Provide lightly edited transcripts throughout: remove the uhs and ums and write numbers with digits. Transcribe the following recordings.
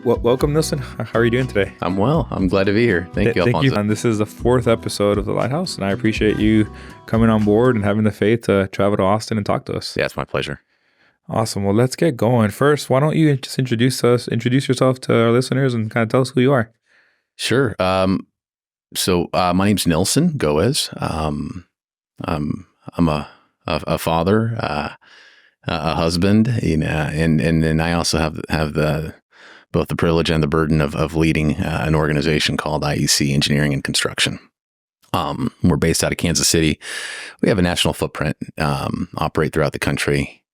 Welcome, Nilsson. How are you doing today? I'm well. I'm glad to be here. Thank you, Alfonso. Thank you. And this is the 4th episode of The Lighthouse, and I appreciate you coming on board and having the faith to travel to Austin and talk to us. Yeah, it's my pleasure. Awesome. Well, let's get going. First, why don't you just introduce yourself to our listeners and kind of tell us who you are? Sure. So my name's Nilson Goez. I'm a father, a husband, and then I also have both the privilege and the burden of leading an organization called IEC Engineering and Construction. We're based out of Kansas City. We have a national footprint, operate throughout the country.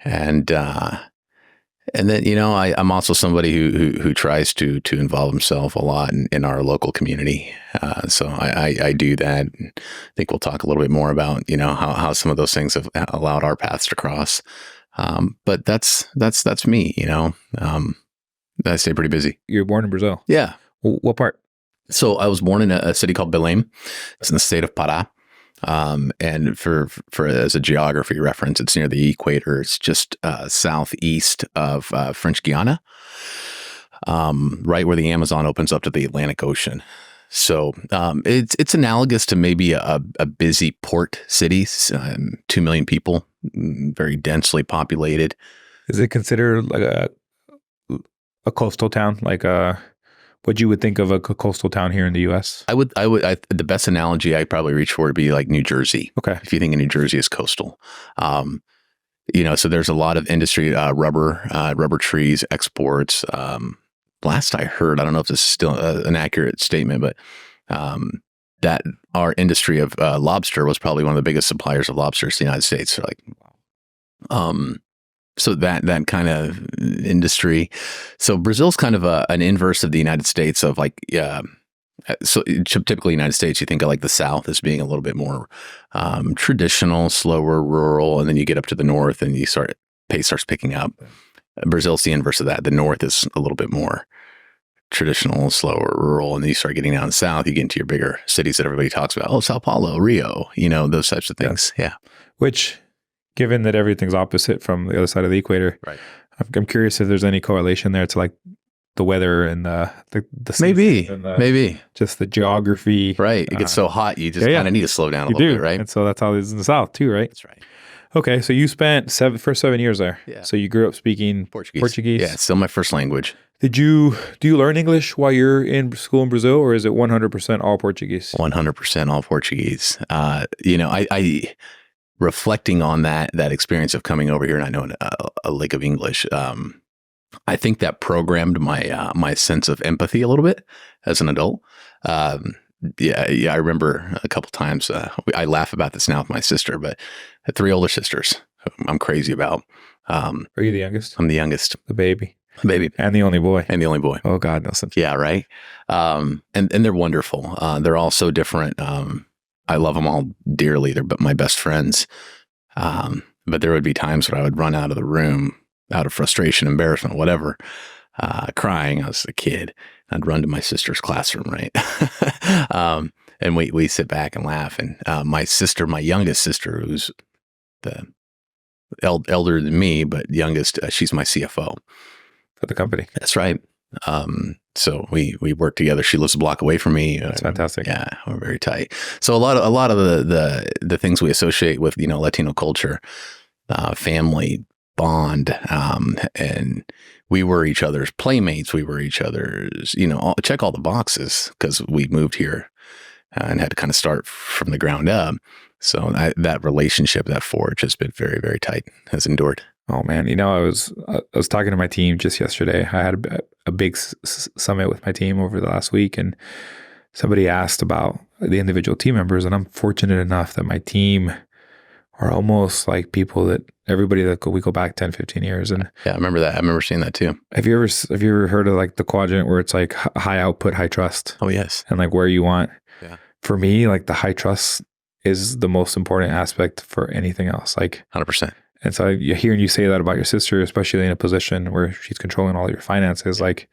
And then, I'm also somebody who tries to involve himself a lot in our local community. So I do that. I think we'll talk a little bit more about, how some of those things have allowed our paths to cross. But that's me, I stay pretty busy. You were born in Brazil. Yeah. What part? So I was born in a city called Belém. It's in the state of Pará. And for as a geography reference, it's near the equator. It's just southeast of French Guiana, right where the Amazon opens up to the Atlantic Ocean. So it's analogous to maybe a busy port city, 2 million people, very densely populated. Is it considered like a coastal town, like what you would think of a coastal town here in the U.S.? The best analogy I probably reach for would be like New Jersey. Okay. If you think of New Jersey as coastal, so there's a lot of industry, rubber trees, exports. Last I heard, I don't know if this is still an accurate statement, but that our industry of lobster was probably one of the biggest suppliers of lobsters to the United States. So that kind of industry. So Brazil's kind of an inverse of the United States of like, so typically United States, you think of like the South as being a little bit more traditional, slower, rural, and then you get up to the North and pace starts picking up. Brazil's the inverse of that. The North is a little bit more traditional, slower, rural, and then you start getting down South, you get into your bigger cities that everybody talks about. Oh, Sao Paulo, Rio, those types of things. Yeah. Which, given that everything's opposite from the other side of the equator, right? I'm curious if there's any correlation there to like the weather and the maybe just the geography. Right. It gets so hot, you just kind of need to slow down a little bit, right? And so that's how it is in the South too, right? That's right. Okay, so you spent first 7 years there. Yeah. So you grew up speaking Portuguese. Yeah, it's still my first language. Do you learn English while you're in school in Brazil, or is it 100% all Portuguese? 100% all Portuguese. I reflecting on that experience of coming over here and I know a lick of English, I think that programmed my sense of empathy a little bit as an adult. Yeah, I remember a couple times. I laugh about this now with my sister, but I had 3 older sisters who I'm crazy about. Are you the youngest? I'm the youngest. The baby. And the only boy. Oh God, Nilsson. Yeah, right. And they're wonderful. They're all so different. I love them all dearly. They're my best friends. But there would be times where I would run out of the room out of frustration, embarrassment, whatever, crying. I was a kid. I'd run to my sister's classroom, right? And we sit back and laugh. And my youngest sister, who's the elder than me, but youngest, she's my CFO. For the company. That's right. So we work together. She lives a block away from me. That's fantastic. Yeah, we're very tight. So a lot of the things we associate with Latino culture, family bond, and we were each other's playmates. We were each other's check all the boxes because we moved here and had to kind of start from the ground up. So that relationship, that forge, has been very, very tight. Has endured. Oh man, I was talking to my team just yesterday. I had a big summit with my team over the last week, and somebody asked about the individual team members, and I'm fortunate enough that my team are almost like people that everybody that we go back 10, 15 years. And yeah, I remember that. I remember seeing that too. Have you ever heard of like the quadrant where it's like high output, high trust? Oh yes. And like where you want. Yeah. For me, like the high trust is the most important aspect for anything else. Like 100%. And so you're hearing you say that about your sister, especially in a position where she's controlling all your finances, like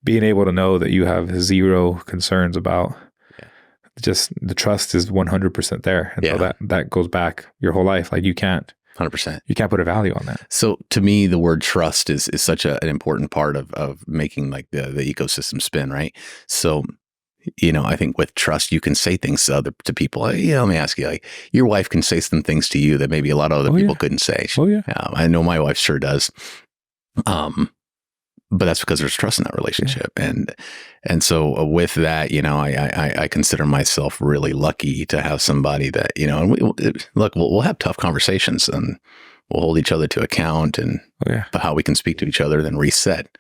being able to know that you have zero concerns about just the trust is 100% there. And so that goes back your whole life. Like you can't 100%. You can't put a value on that. So to me, the word trust is such an important part of making like the ecosystem spin, right? So, I think with trust, you can say things to people. Let me ask you, like, your wife can say some things to you that maybe a lot of other people couldn't say. Oh yeah. I know my wife sure does. But that's because there's trust in that relationship. Yeah. And so with that, I consider myself really lucky to have somebody that, and we'll have tough conversations and we'll hold each other to account, and how we can speak to each other, then reset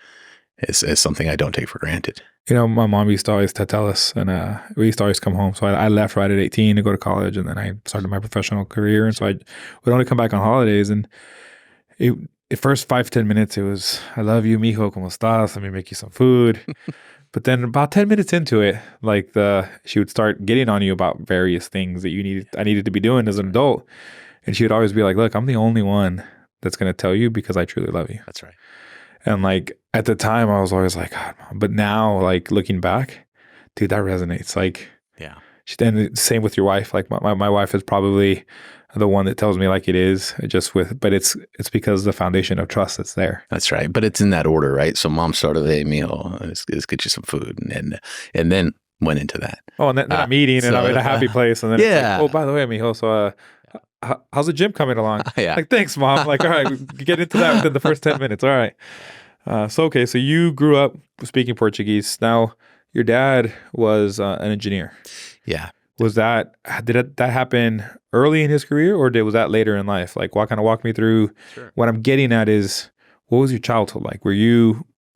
is something I don't take for granted. My mom used to always tell us, and we used to always come home. So I left right at 18 to go to college, and then I started my professional career. And so I would only come back on holidays, and the first 5-10 minutes, it was, I love you, mijo, ¿cómo estás? Let me make you some food. But then about 10 minutes into it, like she would start getting on you about various things that I needed to be doing as an adult. And she would always be like, look, I'm the only one that's going to tell you because I truly love you. That's right. And like at the time I was always like, God, Mom. But now like looking back, dude, that resonates. Like, yeah. And same with your wife. Like my wife is probably the one that tells me like it is, but it's because the foundation of trust that's there. That's right. But it's in that order, right? So mom started a meal, let's get you some food, and then went into that. Oh, and then a meeting, and I'm in a happy place, and then it's like, oh, by the way, mijo, so how's the gym coming along? Yeah. Like, thanks, Mom. Like, all right, get into that within the first 10 minutes. All right. So you grew up speaking Portuguese. Now, your dad was an engineer. Yeah. Did that happen early in his career, or was that later in life? Like, walk me through. Sure. What I'm getting at is, what was your childhood like?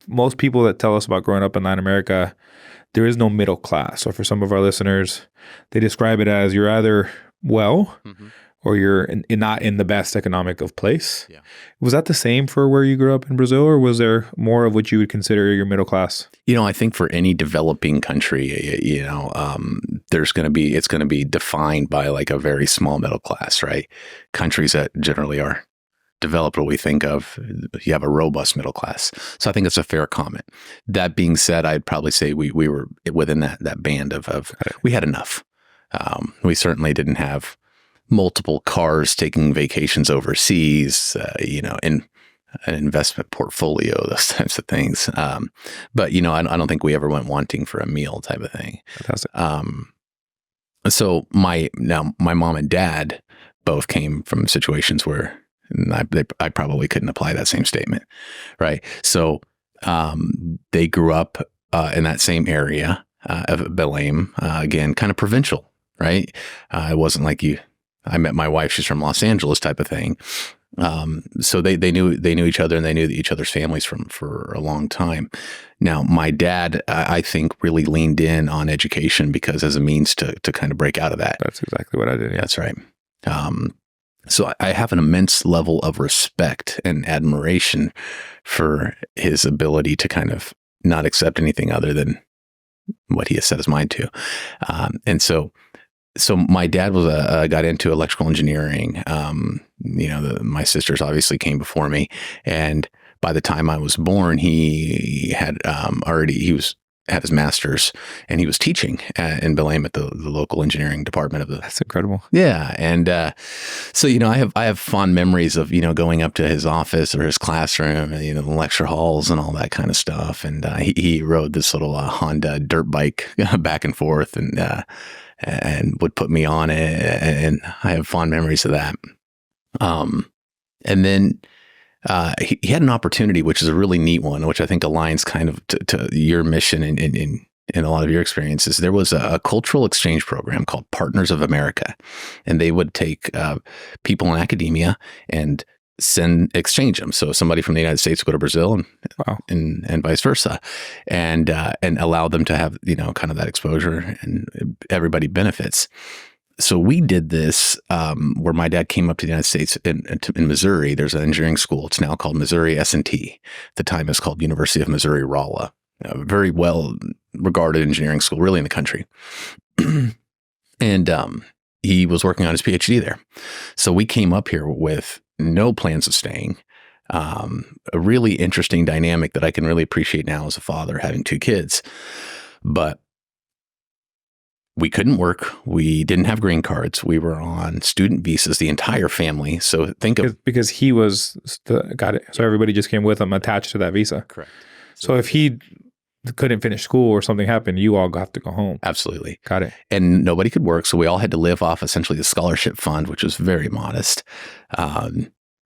Most people that tell us about growing up in Latin America, there is no middle class. So for some of our listeners, they describe it as you're either well, or you're not in the best economic of place. Yeah. Was that the same for where you grew up in Brazil, or was there more of what you would consider your middle class? I think for any developing country, it's going to be defined by like a very small middle class, right? Countries that generally are developed, what we think of, you have a robust middle class. So I think it's a fair comment. That being said, I'd probably say we were within that band of we had enough. We certainly didn't have multiple cars, taking vacations overseas, in an investment portfolio, those types of things. But I don't think we ever went wanting for a meal type of thing. Fantastic. So my mom and dad both came from situations where I probably couldn't apply that same statement, right? So they grew up in that same area of Belém, again, kind of provincial, right? It wasn't like I met my wife, she's from Los Angeles type of thing. So they knew each other, and they knew each other's families for a long time. Now, my dad, I think, really leaned in on education because as a means to kind of break out of that. That's exactly what I did. Yeah. That's right. So I have an immense level of respect and admiration for his ability to kind of not accept anything other than what he has set his mind to. And so my dad got into electrical engineering. My sisters obviously came before me, and by the time I was born, he had had his master's, and he was teaching in Belém at the local engineering department of the. That's incredible. Yeah, and so I have fond memories of going up to his office or his classroom, the lecture halls and all that kind of stuff. And he rode this little Honda dirt bike back and forth, and would put me on it, and I have fond memories of that. And then he had an opportunity, which is a really neat one, which I think aligns kind of to your mission in a lot of your experiences. There was a cultural exchange program called Partners of America, and they would take people in academia and exchange them. So somebody from the United States would go to Brazil, and vice versa, and allow them to have kind of that exposure, and everybody benefits. So we did this where my dad came up to the United States in Missouri. There's an engineering school. It's now called Missouri S&T. At the time, it's called University of Missouri Rolla. A very well regarded engineering school, really in the country. And he was working on his PhD there. So we came up here with no plans of staying. A really interesting dynamic that I can really appreciate now as a father, having two kids. But we couldn't work. We didn't have green cards. We were on student visas, the entire family. So think of because he was got it. So everybody just came with him attached to that visa. correct. So if he couldn't finish school or something happened, you all got to go home. Absolutely. Got it. And nobody could work. So we all had to live off essentially the scholarship fund, which was very modest. And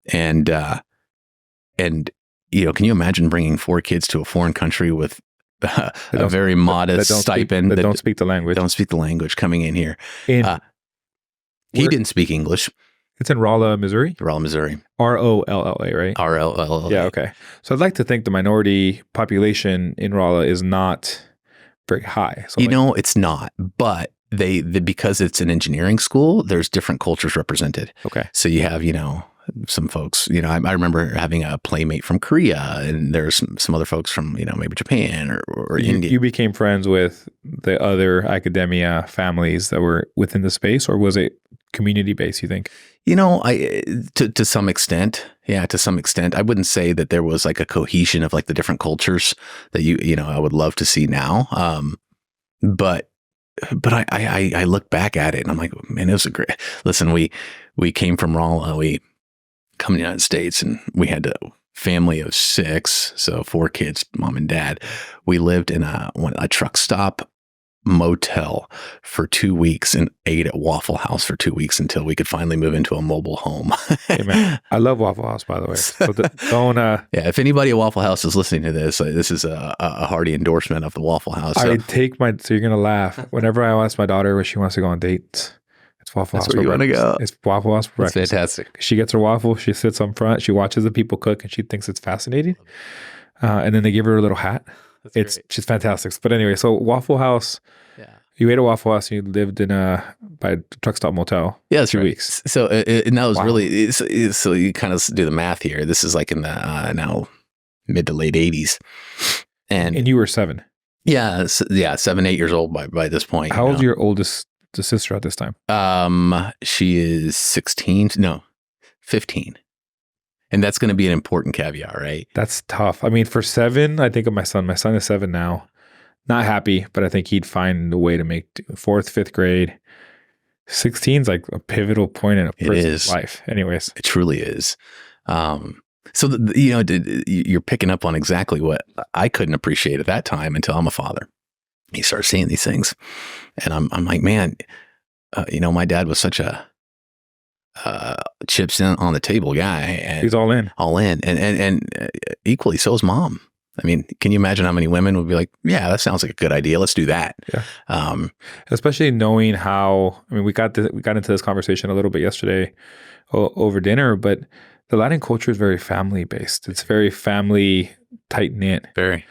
can you imagine bringing 4 kids to a foreign country with a very modest stipend that don't speak the language? Don't speak the language coming in here. He didn't speak English. It's in Rolla, Missouri? Rolla, Missouri. Rolla, right? RLLA. Yeah, okay. So I'd like to think the minority population in Rolla is not very high. So it's not, but they because it's an engineering school, there's different cultures represented. Okay. So you have, some folks, I remember having a playmate from Korea, and there's some other folks from, maybe Japan or India. You became friends with the other academia families that were within the space, or was it community based, you think? To some extent. Yeah, to some extent. I wouldn't say that there was like a cohesion of like the different cultures that I would love to see now. But I look back at it and I'm like, man, it was a great, listen, we came from Rolla, we come to the United States, and we had a family of 6, so 4 kids, mom and dad. We lived in a truck stop motel for 2 weeks and ate at Waffle House for 2 weeks until we could finally move into a mobile home. Hey man, I love Waffle House, by the way. So yeah, if anybody at Waffle House is listening to this, this is a hearty endorsement of the Waffle House. So you're gonna laugh. Whenever I ask my daughter where she wants to go on dates, it's Waffle House. That's where you want to go. It's Waffle House for breakfast. That's fantastic. She gets her waffle. She sits up front. She watches the people cook, and she thinks it's fascinating. And then they give her a little hat. She's fantastic. But anyway, so Waffle House. Yeah. You ate at Waffle House. And you lived by a truck stop motel. Yeah, that's 2 right. weeks. So and that was really so you kind of do the math here. This is like in the now mid to late 80s, and you were 7. Yeah, 7, 8 years old by this point. How old is your oldest sister at this time? She is 16. No, 15. And that's going to be an important caveat, right? That's tough. I mean, for 7, I think of my son. My son is 7 now. Not happy, but I think he'd find a way to make 4th, 5th grade. 16 is like a pivotal point in a person's life. Anyways. It truly is. So, you're picking up on exactly what I couldn't appreciate at that time until I'm a father. You start seeing these things. And I'm like, man, my dad was such a chips in on the table guy. And he's all in. And equally, so is mom. I mean, can you imagine how many women would be like, yeah, that sounds like a good idea. Let's do that. Yeah. Especially knowing how, we got into this conversation a little bit yesterday over dinner, but the Latin culture is very family based. It's very family tight knit. Very.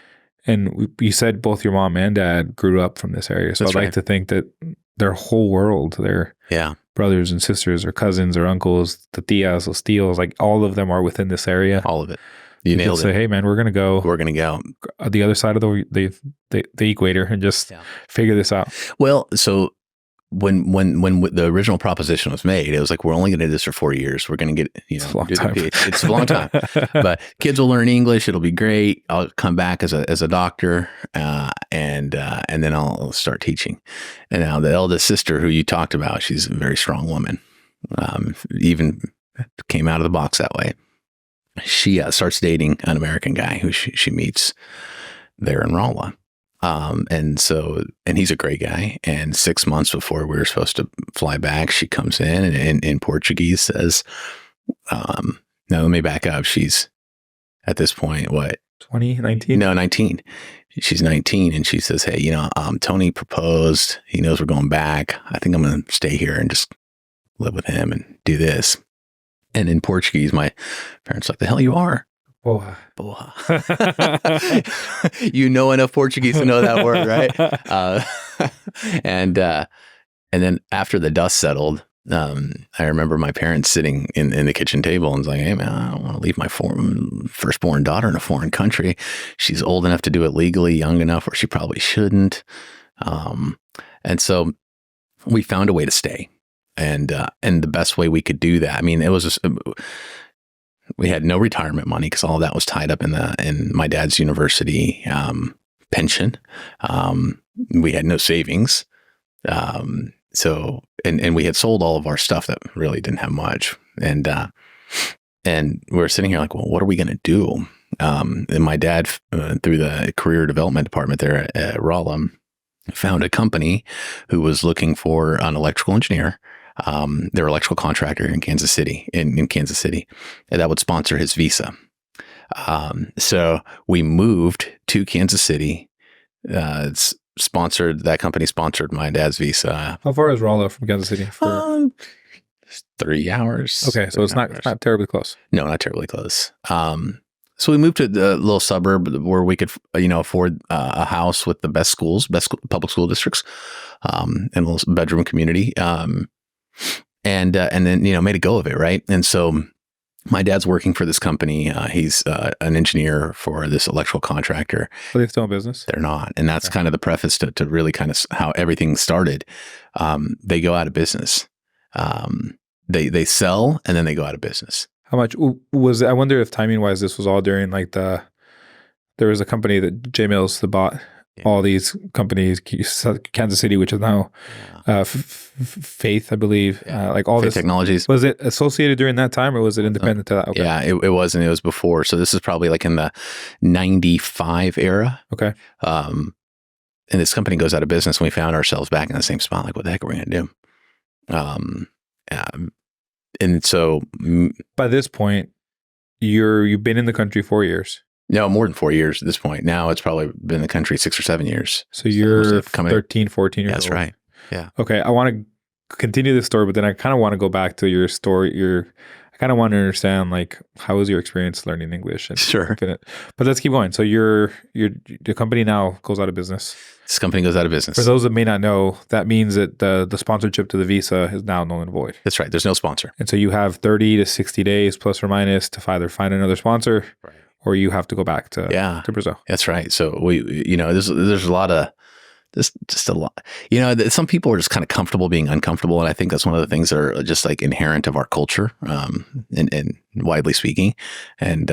And you said both your mom and dad grew up from this area. So I'd like to think that their whole world, their brothers and sisters or cousins or uncles, the tias, los tios, like all of them are within this area. All of it. You nailed it. Say, hey man, we're going to go the other side of the equator and just figure this out. Well, so when the original proposition was made, it was like, we're only going to do this for 4 years. We're going to get, it's a long time. It's a long time, but kids will learn English. It'll be great. I'll come back as a doctor, and then I'll start teaching. And now the eldest sister who you talked about, she's a very strong woman. Even came out of the box that way. She starts dating an American guy who she meets there in Rolla. And he's a great guy. And 6 months before we were supposed to fly back, she comes in and in Portuguese says, now let me back up. She's at this point, what? 19? No, 19. She's 19 and she says, hey, Tony proposed. He knows we're going back. I think I'm going to stay here and just live with him and do this. And in Portuguese, my parents like, the hell you are? Boa. You know enough Portuguese to know that word, right? And then after the dust settled, I remember my parents sitting in the kitchen table and was like, hey man, I don't want to leave my firstborn daughter in a foreign country. She's old enough to do it legally, young enough where she probably shouldn't. And so we found a way to stay. And the best way we could do that, it was we had no retirement money because all of that was tied up in my dad's university pension. We had no savings, So and we had sold all of our stuff that really didn't have much, and we're sitting here like, well, what are we going to do? And my dad, through the career development department there at Rolla, found a company who was looking for an electrical engineer. They're electrical contractor in Kansas City, in Kansas City, and that would sponsor his visa. So we moved to Kansas City. That company sponsored my dad's visa. How far is Rolla from Kansas City? 3 hours. Okay, so it's not terribly close. No, not terribly close. So we moved to the little suburb where we could, afford a house with the best public school districts, and a little bedroom community. And then, made a go of it. Right. And so my dad's working for this company. He's an engineer for this electrical contractor. Are they still in business? They're not. And that's kind of the preface to really kind of how everything started. They go out of business. They sell and then they go out of business. How much was it? I wonder if timing wise, this was all during like there was a company that J Mills that bought all these companies, Kansas City, which is now Faith, I believe, like all Faith this Technologies. Was it associated during that time or was it independent to that? Okay. Yeah, it wasn't. It was before. So this is probably like in the 95 era. Okay. And this company goes out of business and we found ourselves back in the same spot. Like, what the heck are we going to do? And so by this point, you've been in the country 4 years. No, more than 4 years at this point. Now it's probably been in the country 6 or 7 years. So you're 13, 14 years old. That's right. Yeah. Okay. I want to continue this story, but then I kind of want to go back to your story. I kind of want to understand, like, how was your experience learning English? Sure. But let's keep going. So the company now goes out of business. This company goes out of business. For those that may not know, that means that the sponsorship to the visa is now null and void. That's right. There's no sponsor. And so you have 30 to 60 days plus or minus to either find another sponsor, right, or you have to go back to Brazil. That's right. So there's a lot of, just a lot, some people are just kind of comfortable being uncomfortable. And I think that's one of the things that are just like inherent of our culture, and widely speaking. And,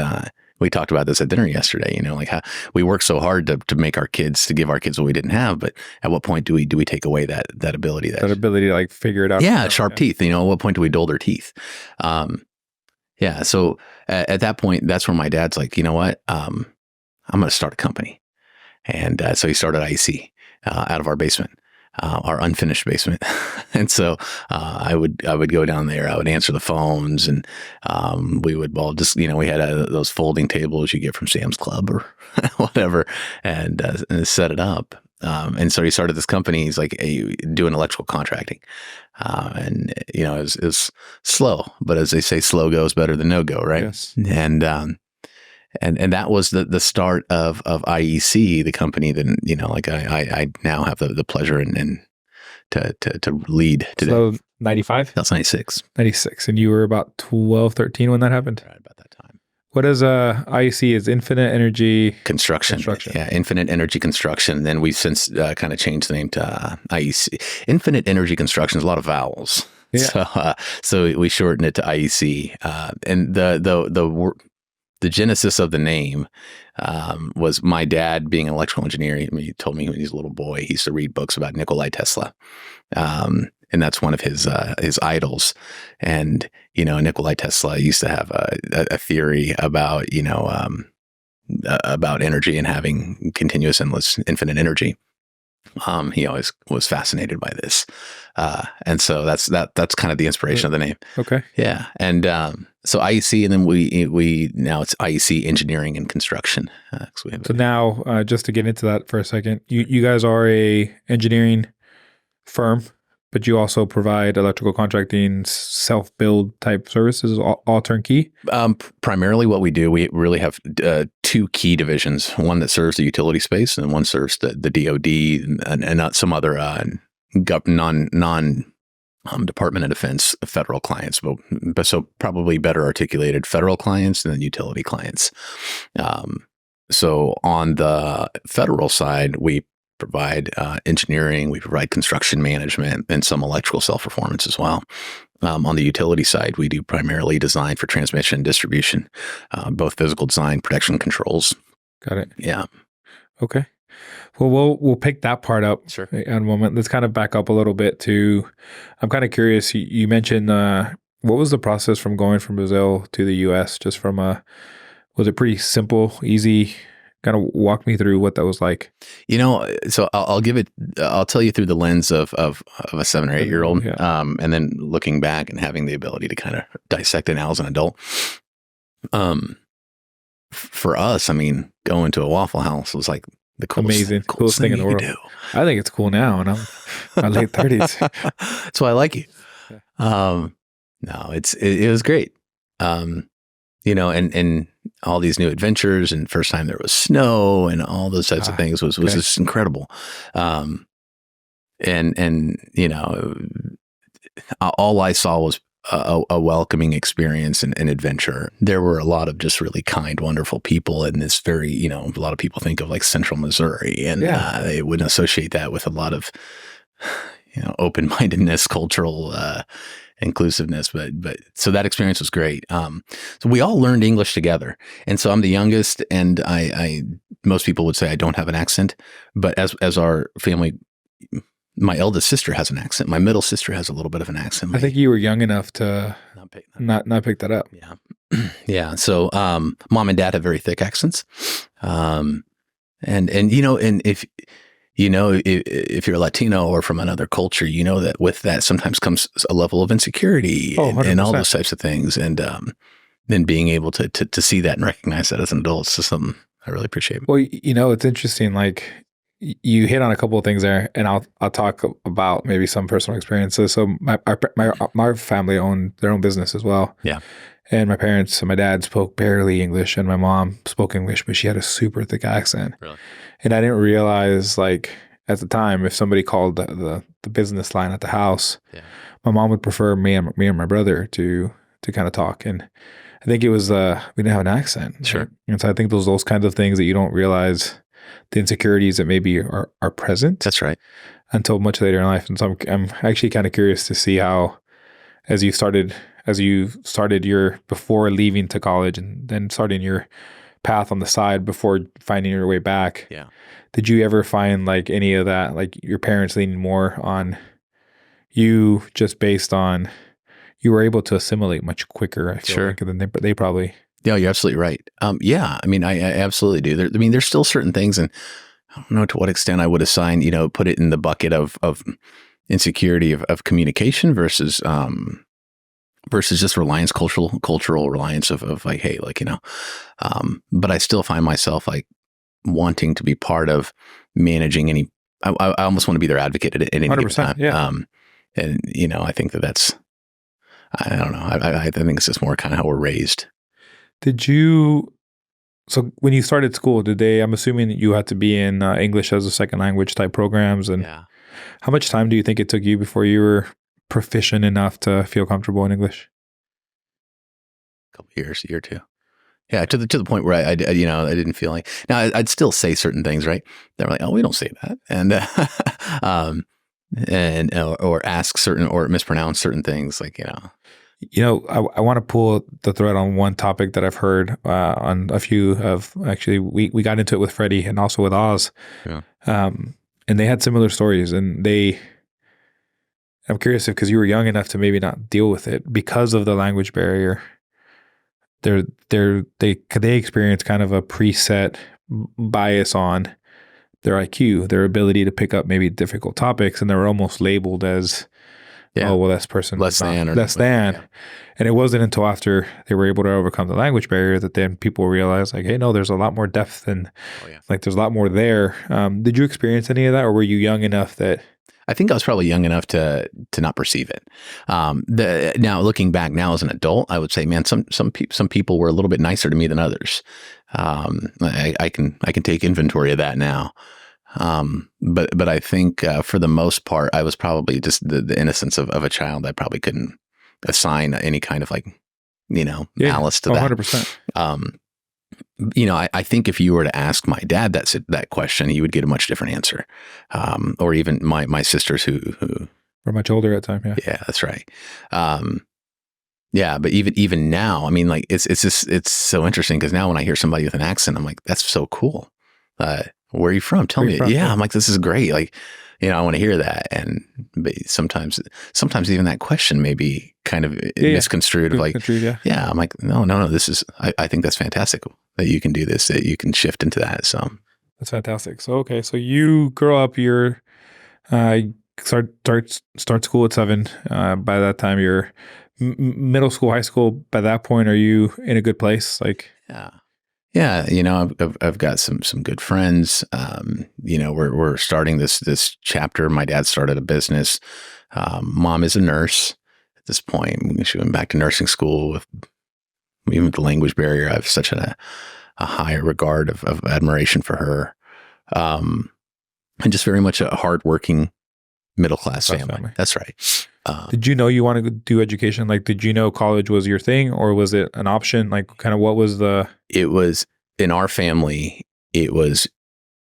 we talked about this at dinner yesterday, like how we work so hard to give our kids what we didn't have. But at what point do we take away that ability? That ability to like figure it out. Yeah. Sharp teeth, at what point do we dull their teeth? Yeah. So at that point, that's where my dad's like, you know what? I'm going to start a company. And so he started IEC out of our basement, our unfinished basement. And so I would go down there. I would answer the phones, and we would all just, we had those folding tables you get from Sam's Club or whatever, and set it up. And so he started this company. He's like, hey, doing electrical contracting. And, it was slow, but as they say, slow goes better than no go, right? Yes. And that was the start of IEC, the company that, like I now have the pleasure and to lead today. So 95? That's 96. 96. And you were about 12, 13 when that happened? Right, about that time. What is IEC? Is Infinite Energy Construction. Yeah, Infinite Energy Construction. Then we've since kind of changed the name to IEC. Infinite Energy Construction is a lot of vowels. Yeah. So we shortened it to IEC. And the genesis of the name was my dad being an electrical engineer. He told me when he was a little boy, he used to read books about Nikola Tesla. And that's one of his idols. And, Nikola Tesla used to have a theory about, about energy and having continuous, endless, infinite energy. He always was fascinated by this. And so that's kind of the inspiration of the name. Okay. Yeah. And so IEC, and then we now it's IEC Engineering and Construction. So now, just to get into that for a second, you guys are a engineering firm, but you also provide electrical contracting, self-build type services, all turnkey? Primarily what we do, we really have two key divisions, one that serves the utility space and one serves the DOD and not some other non-Department of Defense federal clients, but so probably better articulated federal clients and then utility clients. So on the federal side, we provide engineering, we provide construction management, and some electrical self-performance as well. On the utility side, we do primarily design for transmission and distribution, both physical design, protection controls. Got it. Yeah. Okay. Well, we'll pick that part up Sure. in a moment. Let's kind of back up a little bit to. I'm kind of curious. You mentioned what was the process from going from Brazil to the U.S. Just from a was it pretty simple, easy? Kind of walk me through what that was like. So I'll give it. I'll tell you through the lens of a 7 or 8 year old, Yeah. and then looking back and having the ability to kind of dissect it now as an adult. For us, I mean, going to a Waffle House was like the coolest thing in the world. Do. I think it's cool now, and I'm in my late 30s. That's why I like you. Yeah. No, it was great. And all these new adventures, and first time there was snow and all those types of things was just incredible. All I saw was a welcoming experience and adventure. There were a lot of just really kind, wonderful people in this very, a lot of people think of like Central Missouri, and they wouldn't associate that with a lot of, open-mindedness, cultural inclusiveness, but so that experience was great. So we all learned English together, and so I'm the youngest, and I most people would say I don't have an accent, but as our family, my eldest sister has an accent. My middle sister has a little bit of an accent. I think you were young enough to not pick that up. Yeah, yeah. So mom and dad have very thick accents, and if you're Latino or from another culture, that with that sometimes comes a level of insecurity and all those types of things. And then being able to see that and recognize that as an adult is just something I really appreciate. Well, it's interesting. Like you hit on a couple of things there, and I'll talk about maybe some personal experiences. So my family owned their own business as well. Yeah. And my dad spoke barely English, and my mom spoke English, but she had a super thick accent. Really? And I didn't realize, like, at the time, if somebody called the business line at the house, my mom would prefer me and my brother to kind of talk. And I think it was we didn't have an accent. Sure. Right? And so I think those kinds of things that you don't realize, the insecurities that maybe are present. That's right. Until much later in life. And so I'm actually kind of curious to see how, as you started your before leaving to college and then starting your path on the side before finding your way back. Yeah. Did you ever find like any of that, like your parents leaning more on you just based on you were able to assimilate much quicker? I feel like than they probably. Yeah, you're absolutely right. Yeah, I mean, I absolutely do. There's still certain things, and I don't know to what extent I would assign, put it in the bucket of insecurity of communication versus just reliance, cultural reliance of like, hey, like, but I still find myself like wanting to be part of managing any, I almost want to be their advocate at any given time. Yeah. And, I think that's, I don't know. I think it's just more kind of how we're raised. So when you started school, I'm assuming you had to be in English as a second language type programs. And how much time do you think it took you before you were proficient enough to feel comfortable in English? A couple years, a year or two. Yeah, to the point where I didn't feel like. Now I'd still say certain things, right? They're like, oh, we don't say that, and or ask certain or mispronounce certain things, like I want to pull the thread on one topic that I've heard on a few of. Actually, we got into it with Freddie and also with Oz, and they had similar stories, and I'm curious if, because you were young enough to maybe not deal with it because of the language barrier, they experience kind of a preset bias on their IQ, their ability to pick up maybe difficult topics, and they were almost labeled as, oh, well, this person less than. Yeah. And it wasn't until after they were able to overcome the language barrier that then people realized, like, hey, no, there's a lot more depth and like there's a lot more there. Did you experience any of that, or were you young enough that? I think I was probably young enough to not perceive it. Now looking back now as an adult, I would say, man, some people were a little bit nicer to me than others. I can take inventory of that now. But I think for the most part, I was probably just the innocence of a child. I probably couldn't assign any kind of like, malice to that. 100%. I think if you were to ask my dad that question, he would get a much different answer. Or even my sisters who were much older at the time. Yeah. Yeah, that's right. Yeah, but even now, I mean, like it's so interesting because now when I hear somebody with an accent, I'm like, that's so cool. where are you from? Tell Where me. you from? Yeah. Yeah. I'm like, this is great. Like, I want to hear that. And but sometimes even that question may be kind of misconstrued of like, yeah. I'm like, no, this is, I think that's fantastic that you can do this, that you can shift into that. So That's fantastic. So, okay. So you grow up, you're, start school at 7. By that time you're middle school, high school. By that point, are you in a good place? Like, yeah, I've got some good friends. We're starting this chapter. My dad started a business. Mom is a nurse at this point. She went back to nursing school with even with the language barrier. I have such a high regard of admiration for her, and just very much a hardworking middle class family. That's right. Did you know you wanted to do education? Like, did you know college was your thing, or was it an option? Like, kind of what was the? It was in our family. It was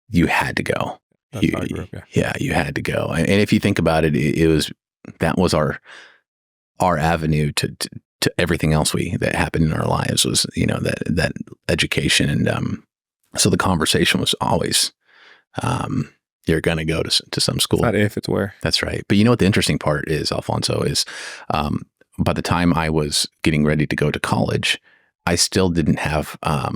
you had to go. That's how I grew up, yeah, you had to go. And if you think about it, that was our avenue to everything else that happened in our lives was that education, and so the conversation was always. You're going to go to some school. It's not if, it's where. That's right. But what the interesting part is, Alfonso, is by the time I was getting ready to go to college, I still didn't have, I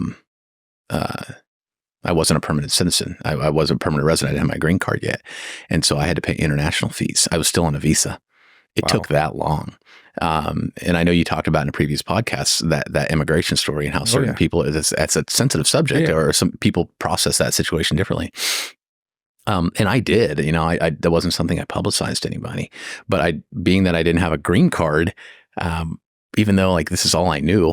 wasn't a permanent citizen. I wasn't a permanent resident. I didn't have my green card yet. And so I had to pay international fees. I was still on a visa. It took that long. And I know you talked about in a previous podcast that immigration story and how certain people, that's a sensitive subject, or some people process that situation differently. And I did, I that wasn't something I publicized to anybody, but being that I didn't have a green card, even though like this is all I knew,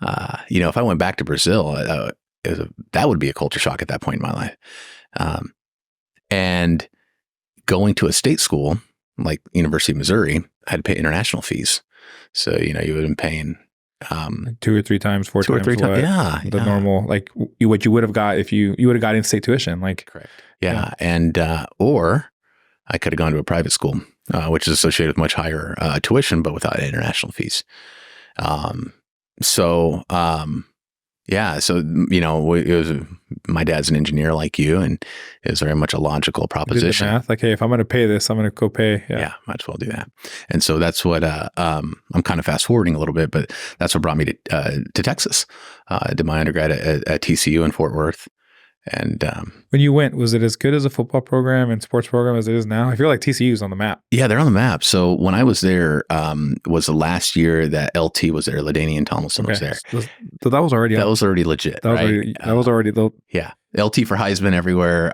if I went back to Brazil, that would be a culture shock at that point in my life. And going to a state school like University of Missouri, I had to pay international fees. So, you would have been paying 2 or 3 times, 4 times, the normal, like what you would have got if you would have got in-state tuition, like. Correct. Yeah. And, or I could have gone to a private school, which is associated with much higher tuition, but without international fees. So, it was, my dad's an engineer like you, and it was very much a logical proposition. Math, like, hey, if I'm going to pay this, I'm going to go pay. Yeah, might as well do that. And so that's what, I'm kind of fast forwarding a little bit, but that's what brought me to Texas. I did my undergrad at TCU in Fort Worth. And when you went, was it as good as a football program and sports program as it is now? I feel like TCU is on the map. Yeah, they're on the map. So when I was there, was the last year that LT was there, LaDainian Tomlinson was there. So that was already legit. That was already yeah. LT for Heisman everywhere.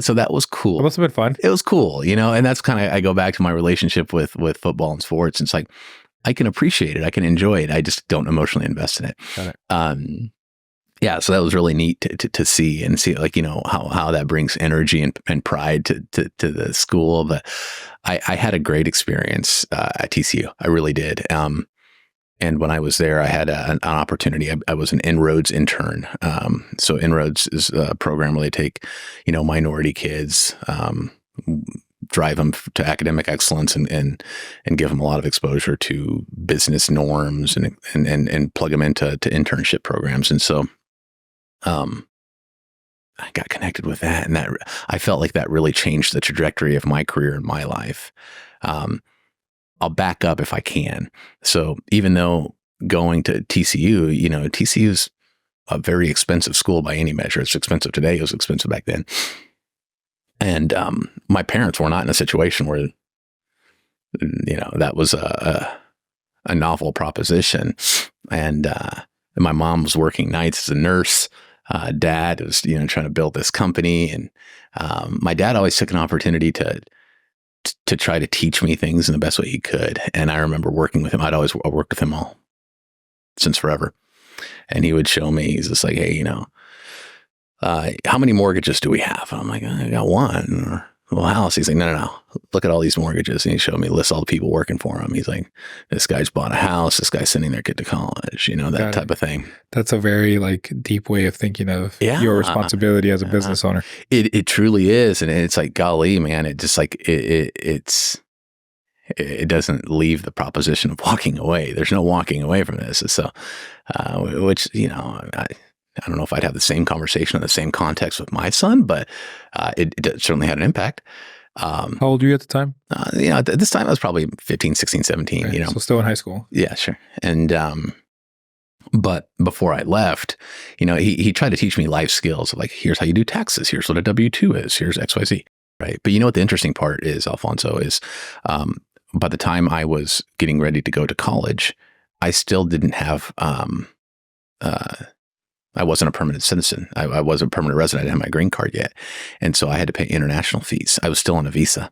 So that was cool. It must have been fun. It was cool, and that's kind of, I go back to my relationship with football and sports. It's like I can appreciate it, I can enjoy it. I just don't emotionally invest in it. Got it. Yeah, so that was really neat to see like, how that brings energy and pride to the school. But I had a great experience at TCU. I really did. And when I was there, I had an opportunity. I was an Inroads intern. So Inroads is a program where they take, minority kids, drive them to academic excellence and give them a lot of exposure to business norms and plug them into internship programs. And so I got connected with that, and that I felt like that really changed the trajectory of my career and my life. I'll back up if I can. So even though going to TCU, TCU is a very expensive school by any measure. It's expensive today. It was expensive back then. And my parents were not in a situation where, that was a novel proposition. And my mom was working nights as a nurse. Dad was, trying to build this company. And my dad always took an opportunity to try to teach me things in the best way he could. And I remember working with him. I'd always worked with him since forever. And he would show me, he's just like, hey, how many mortgages do we have? I'm like, I got one. Well, house. He's like, no. Look at all these mortgages. And he showed me, lists all the people working for him. He's like, this guy's bought a house. This guy's sending their kid to college, that type of thing. That's a very deep way of thinking of your responsibility as a business owner. It truly is. And it's like, golly, man, it just like, it doesn't leave the proposition of walking away. There's no walking away from this. So, which, I don't know if I'd have the same conversation in the same context with my son, but it certainly had an impact. How old were you at the time? At this time I was probably 15, 16, 17, Okay, so still in high school. Yeah, sure. And, but before I left, he tried to teach me life skills. Like, here's how you do taxes. Here's what a W-2 is. Here's XYZ. Right. But what the interesting part is, Alfonso, is by the time I was getting ready to go to college, I still didn't have, I wasn't a permanent citizen. I wasn't a permanent resident. I didn't have my green card yet. And so I had to pay international fees. I was still on a visa.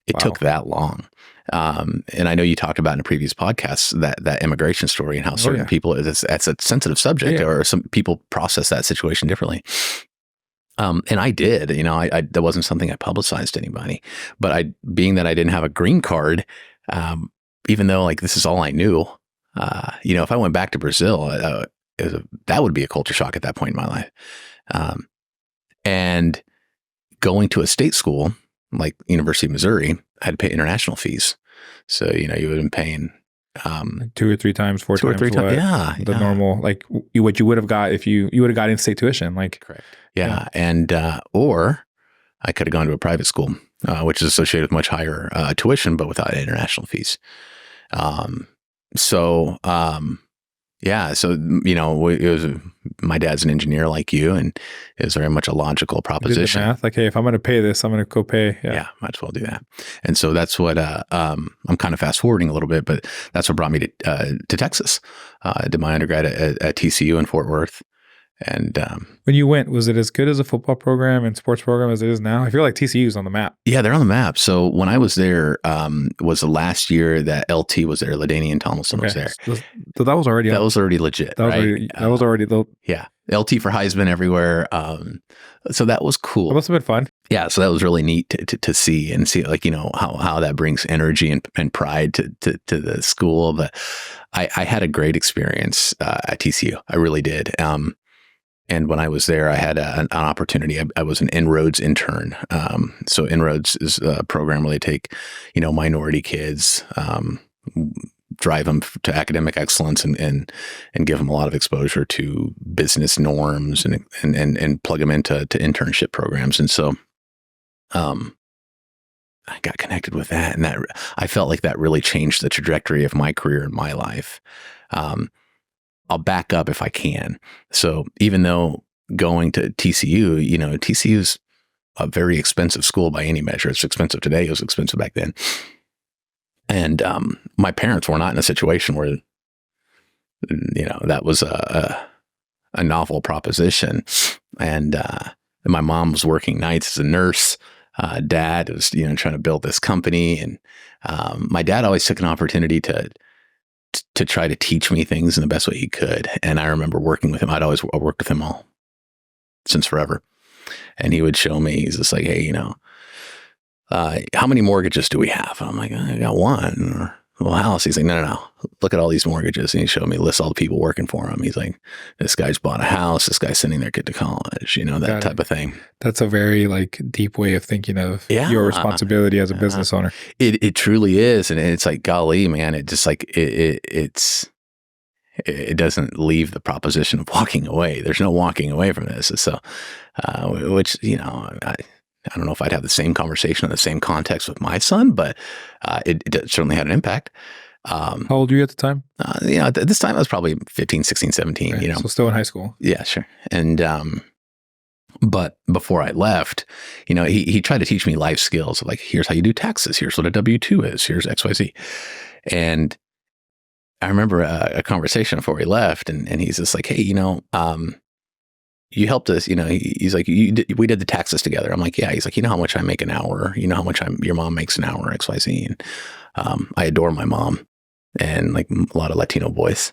It took that long. And I know you talked about in a previous podcast that immigration story and how certain people, that's a sensitive subject, or some people process that situation differently. And I did, I that wasn't something I publicized to anybody, but being that I didn't have a green card, even though like this is all I knew, if I went back to Brazil, that would be a culture shock at that point in my life. And going to a state school like University of Missouri, I had to pay international fees. So, you would have been paying 2 or 3 times, 4 times, the normal, like what you would have got if you would have got in-state tuition, like. Correct. Yeah. And, or I could have gone to a private school, which is associated with much higher tuition, but without international fees. So, it was my dad's an engineer like you, and it was very much a logical proposition. You did the math, like, hey, if I'm going to pay this, I'm going to go pay. Yeah, might as well do that. And so that's what I'm kind of fast forwarding a little bit, but that's what brought me to Texas. I did my undergrad at TCU in Fort Worth. And when you went, was it as good as a football program and sports program as it is now? I feel like TCU's on the map. Yeah, they're on the map. So when I was there, was the last year that LT was there, LaDainian Tomlinson was there. So that was already legit. That was already yeah. LT for Heisman everywhere. So that was cool. It must have been fun. Yeah, so that was really neat to see, and see, like, how that brings energy and pride to the school. But I had a great experience at TCU. I really did. And when I was there, I had an opportunity. I was an Inroads intern. So Inroads is a program where they take, minority kids, drive them to academic excellence, and give them a lot of exposure to business norms, and plug them into internship programs. And so, I got connected with that, and that I felt like that really changed the trajectory of my career and my life. I'll back up if I can. So even though going to TCU, TCU's a very expensive school by any measure. It's expensive today. It was expensive back then. And my parents were not in a situation where, that was a novel proposition. And my mom was working nights as a nurse. Dad was, trying to build this company. And my dad always took an opportunity to try to teach me things in the best way he could. And I remember working with him. I'd always worked with him since forever. And he would show me, he's just like, hey, how many mortgages do we have? And I'm like, I got one. Well, house. He's like, no. Look at all these mortgages. And he showed me, lists all the people working for him. He's like, this guy's bought a house. This guy's sending their kid to college, that type of thing. That's a very deep way of thinking of your responsibility as a business owner. It truly is. And it's like, golly, man, it just like, it doesn't leave the proposition of walking away. There's no walking away from this. So, which, I don't know if I'd have the same conversation in the same context with my son, but it certainly had an impact. How old were you at the time? At this time I was probably 15, 16, 17, Okay, so still in high school. Yeah, sure. And, but before I left, he tried to teach me life skills. Like, here's how you do taxes. Here's what a W-2 is. Here's XYZ. And I remember a conversation before he left, and he's just like, hey, you helped us, he's like, we did the taxes together. I'm like, yeah. He's like, how much I make an hour? How much your mom makes an hour, XYZ. And I adore my mom, and like a lot of Latino boys.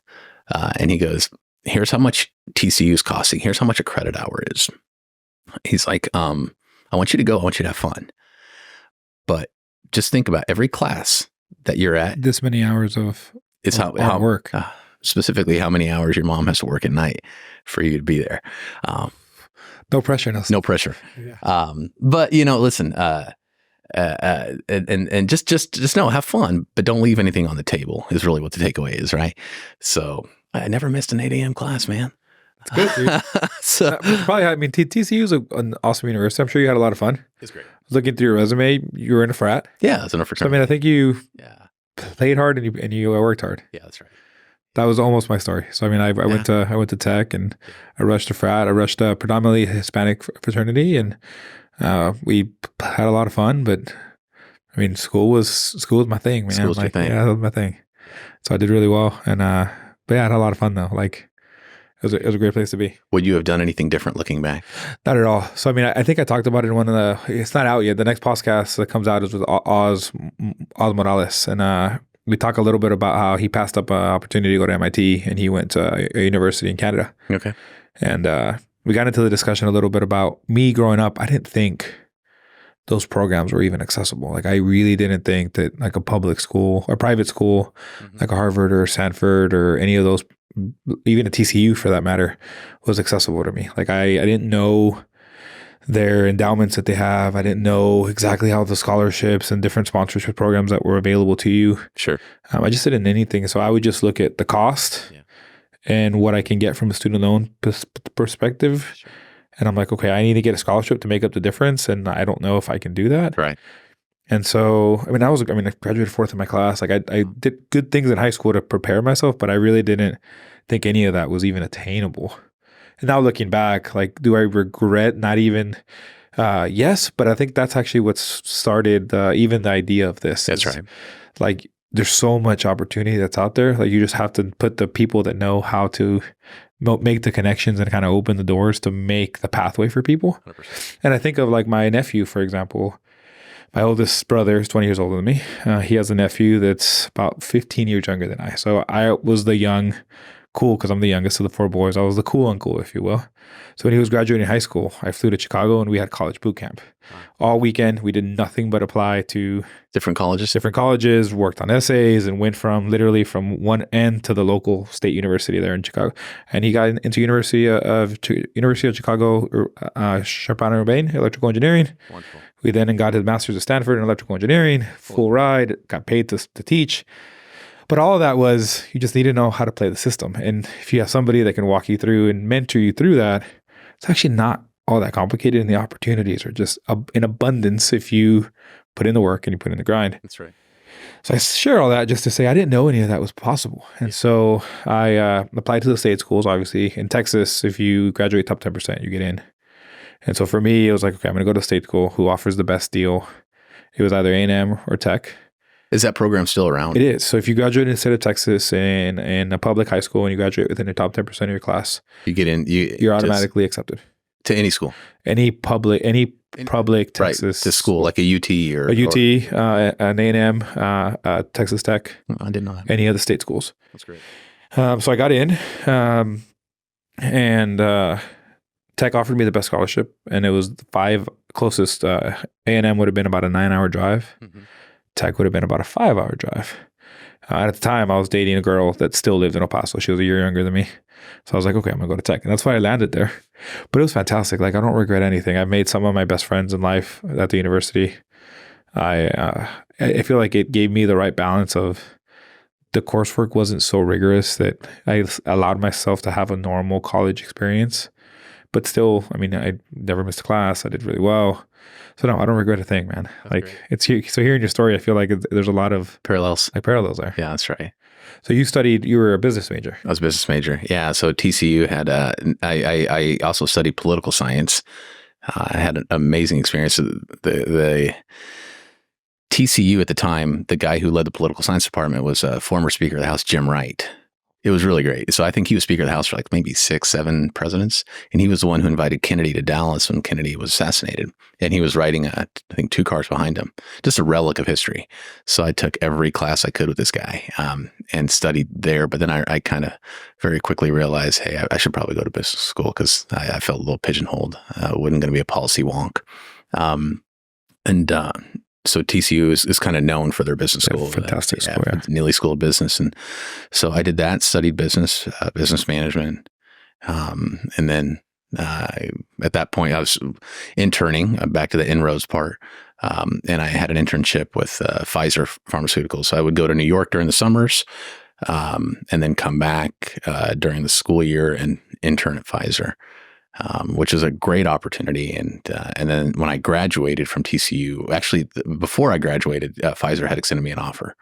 And he goes, here's how much TCU is costing. Here's how much a credit hour is. He's like, I want you to go. I want you to have fun. But just think about every class that you're at. This many hours of hard work. Specifically, how many hours your mom has to work at night for you to be there. No pressure. No pressure. Yeah. But, listen, and just know, have fun, but don't leave anything on the table is really what the takeaway is, right? So I never missed an 8 a.m. class, man. It's good, dude. So Probably, I mean, TCU is an awesome university. I'm sure you had a lot of fun. it's great. Looking through your resume, you were in a frat. Yeah, it's enough for So, I mean, I think you yeah, played hard and you worked hard. yeah, that's right. That was almost my story. So, I mean, I went to tech and I rushed a frat. I rushed a predominantly Hispanic fraternity, and we had a lot of fun. But I mean, school was my thing, man. School's your thing. Yeah, that was my thing. So I did really well, and but yeah, I had a lot of fun though. Like it was a great place to be. Would you have done anything different looking back? Not at all. So I mean, I think I talked about it in one of the. It's not out yet. The next podcast that comes out is with Oz Morales, and we talk a little bit about how he passed up an opportunity to go to MIT, and he went to a university in Canada. Okay. And we got into the discussion a little bit about me growing up. I didn't think those programs were even accessible. Like I really didn't think that like a public school or private school, like a Harvard or Stanford or any of those, even a TCU for that matter, was accessible to me. Like I didn't know their endowments that they have. I didn't know exactly how the scholarships and different sponsorship programs that were available to you. Sure. I just didn't know anything. So I would just look at the cost and what I can get from a student loan perspective. Sure. And I'm like, okay, I need to get a scholarship to make up the difference. And I don't know if I can do that. Right. And so, I graduated fourth in my class. Like I did good things in high school to prepare myself, but I really didn't think any of that was even attainable. And now looking back, like, do I regret not even, yes, but I think that's actually what started even the idea of this. That's right. Like, there's so much opportunity that's out there. Like, you just have to put the people that know how to make the connections and kind of open the doors to make the pathway for people. 100%. And I think of like my nephew, for example. My oldest brother is 20 years older than me. He has a nephew that's about 15 years younger than I. So I was the young, cool, because I'm the youngest of the four boys. I was the cool uncle, if you will. So when he was graduating high school, I flew to Chicago and we had college boot camp. All weekend, we did nothing but apply to Different colleges, worked on essays, and went literally from one end to the local state university there in Chicago. And he got into University of Chicago, Champaign-Urbana, electrical engineering. Wonderful. We then got his master's at Stanford in electrical engineering, full ride, got paid to teach. But all of that was, you just need to know how to play the system. And if you have somebody that can walk you through and mentor you through that, it's actually not all that complicated, and the opportunities are just in abundance if you put in the work and you put in the grind. That's right. So I share all that just to say I didn't know any of that was possible. And so I applied to the state schools, obviously. In Texas, if you graduate top 10%, you get in. And so for me, it was like, okay, I'm going to go to state school. Who offers the best deal? It was either A&M or Tech. Is that program still around? It is. So if you graduate in the state of Texas in a public high school and you graduate within the top 10% of your class, You get in. you're automatically accepted. To any school. Any public Texas Right, to school, like a UT or a UT, an A&M, Texas Tech, I didn't know that. any of the state schools. That's great. So I got in, and Tech offered me the best scholarship, and it was the 5 closest. A&M would have been about a 9-hour drive. Mm-hmm. Tech would have been about a 5-hour drive. At the time, I was dating a girl that still lived in El Paso. She was a year younger than me. So I was like, okay, I'm going to go to Tech. And that's why I landed there. But it was fantastic. Like, I don't regret anything. I've made some of my best friends in life at the university. I feel like it gave me the right balance of the coursework wasn't so rigorous that I allowed myself to have a normal college experience. But still, I mean, I never missed a class. I did really well. So no, I don't regret a thing, man. That's like great. So hearing your story, I feel like there's a lot of Parallels. parallels there. Yeah, that's right. So you were a business major. I was a business major. Yeah. So TCU had, I also studied political science. I had an amazing experience. The TCU at the time, the guy who led the political science department was a former Speaker of the House, Jim Wright. It was really great. So I think he was Speaker of the House for like maybe 6, 7 presidents. And he was the one who invited Kennedy to Dallas when Kennedy was assassinated. And he was riding, I think, 2 cars behind him. Just a relic of history. So I took every class I could with this guy and studied there. But then I kind of very quickly realized, hey, I should probably go to business school because I felt a little pigeonholed. I wasn't going to be a policy wonk. So TCU is kind of known for their business school. Fantastic school, yeah. Neely School of Business. And so I did that, studied business management. And then at that point, I was interning, back to the inroads part. And I had an internship with Pfizer Pharmaceuticals. So I would go to New York during the summers and then come back during the school year and intern at Pfizer, which is a great opportunity. And then when I graduated from TCU, actually before I graduated, Pfizer had extended me an offer,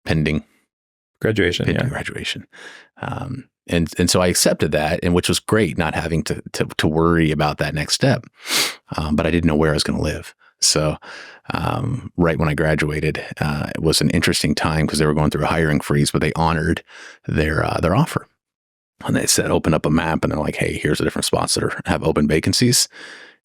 pending Graduation. graduation. And so I accepted that, and which was great, not having to worry about that next step. But I didn't know where I was going to live. So right when I graduated, it was an interesting time because they were going through a hiring freeze, but they honored their offer. And they said, open up a map, and they're like, hey, here's the different spots that have open vacancies.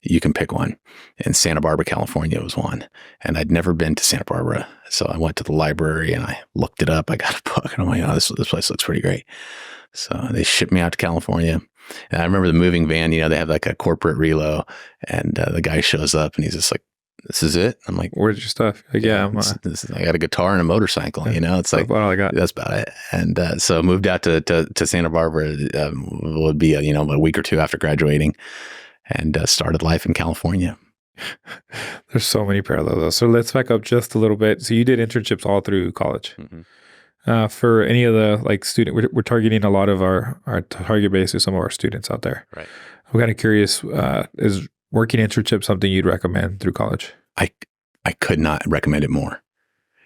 You can pick one. And Santa Barbara, California was one. And I'd never been to Santa Barbara. So I went to the library and I looked it up. I got a book, and I'm like, oh, this place looks pretty great. So they shipped me out to California. And I remember the moving van, they have like a corporate relo, and the guy shows up and he's just like, this is it? I'm like, where's your stuff? Like, yeah, I got a guitar and a motorcycle, it's like, all I got. That's about it. And so moved out to Santa Barbara, would be, a week or two after graduating, and started life in California. There's so many parallels. So let's back up just a little bit. So you did internships all through college. Mm-hmm. For any of the student, we're targeting a lot of our target base is some of our students out there. Right. I'm kind of curious, is working internship something you'd recommend through college? I could not recommend it more.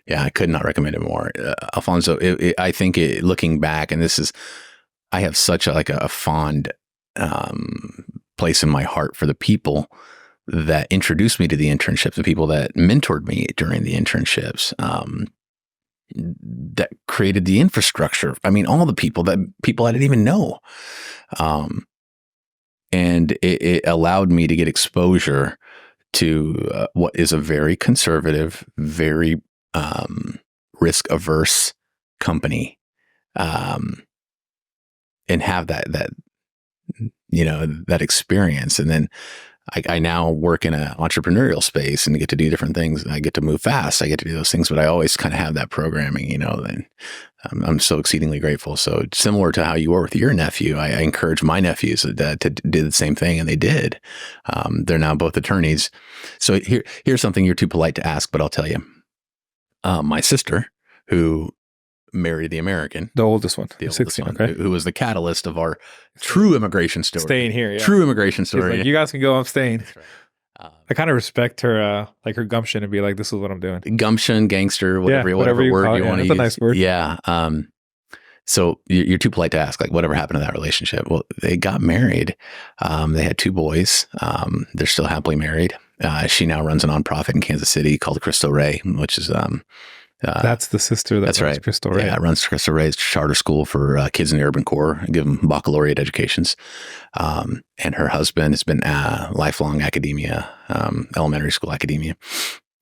Yeah, I could not recommend it more. Alfonso, I think looking back, and I have such a fond place in my heart for the people that introduced me to the internships, the people that mentored me during the internships, that created the infrastructure. I mean, all the people I didn't even know. And it allowed me to get exposure to what is a very conservative, very risk-averse company, and have that experience. And then I now work in an entrepreneurial space and get to do different things. I get to move fast. I get to do those things, but I always kind of have that programming, and I'm so exceedingly grateful. So similar to how you were with your nephew, I encourage my nephews to do the same thing, and they did. They're now both attorneys. So here's something you're too polite to ask, but I'll tell you. My sister, who married the American, the oldest one, the 16, oldest one, who was the catalyst of our true immigration story. Staying here, yeah. True immigration story. Like, you guys can go, I'm staying. That's right. I kind of respect her, her gumption, and be like, this is what I'm doing. Gumption, gangster, whatever word you want to use. That's a nice word. Yeah. So you're too polite to ask, whatever happened to that relationship? Well, they got married. They had 2 boys. They're still happily married. She now runs a nonprofit in Kansas City called Cristo Rey, which is that's the sister that runs Cristo Rey. Yeah, it runs Cristo Rey's charter school for kids in the urban core, give them baccalaureate educations. And her husband has been lifelong academia, elementary school academia.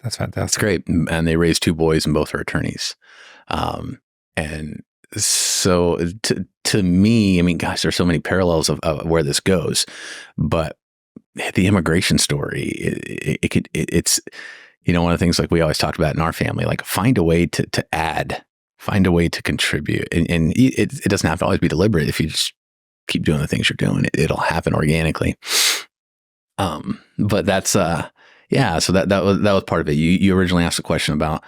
That's fantastic. It's great. And they raised 2 boys, and both are attorneys. And so to me, I mean, gosh, there's so many parallels of where this goes, but the immigration story, it's one of the things we always talked about in our family, find a way to add, find a way to contribute. And it doesn't have to always be deliberate. If you just keep doing the things you're doing, it'll happen organically. But that's, so that was part of it. You originally asked a question about,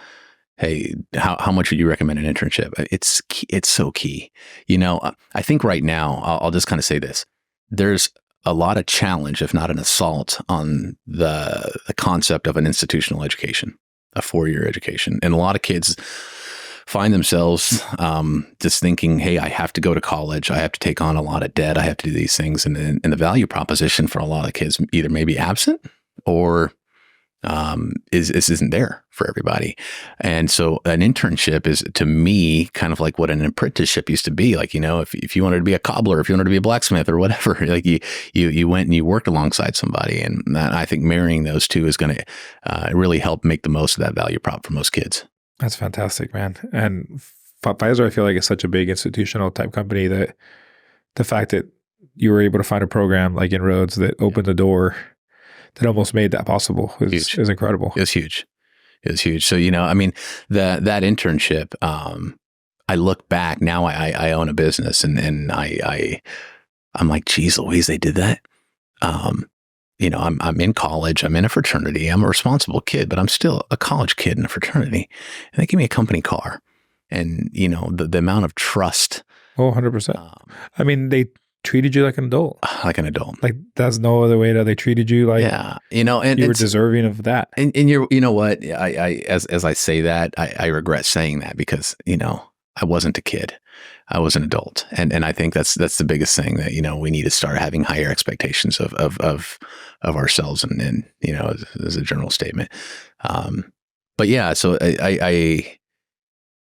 hey, how much would you recommend an internship? It's so key. I think right now, I'll just kind of say this. There's a lot of challenge, if not an assault, on the concept of an institutional education, a 4-year education. And a lot of kids find themselves just thinking, hey, I have to go to college. I have to take on a lot of debt. I have to do these things. And the value proposition for a lot of kids either may be absent or isn't there for everybody. And so an internship is, to me, kind of like what an apprenticeship used to be. If you wanted to be a cobbler, if you wanted to be a blacksmith or whatever, you went and you worked alongside somebody. And I think marrying those two is going to really help make the most of that value prop for most kids. That's fantastic, man. And Pfizer, I feel like, is such a big institutional type company that the fact that you were able to find a program like Inroads that opened the door, that almost made that possible, is incredible. It was huge. So, that internship, I look back now, I own a business and I'm like, geez Louise, they did that. I'm in college, I'm in a fraternity, I'm a responsible kid, but I'm still a college kid in a fraternity. And they give me a company car, and, the amount of trust. Oh, 100%. They treated you like an adult. Like an adult. Like that's no other way that they treated you. Like Yeah. And you were deserving of that. And you know what, as I say that, I regret saying that because, I wasn't a kid. I was an adult. And I think that's the biggest thing that, we need to start having higher expectations of ourselves and as a general statement. But yeah, so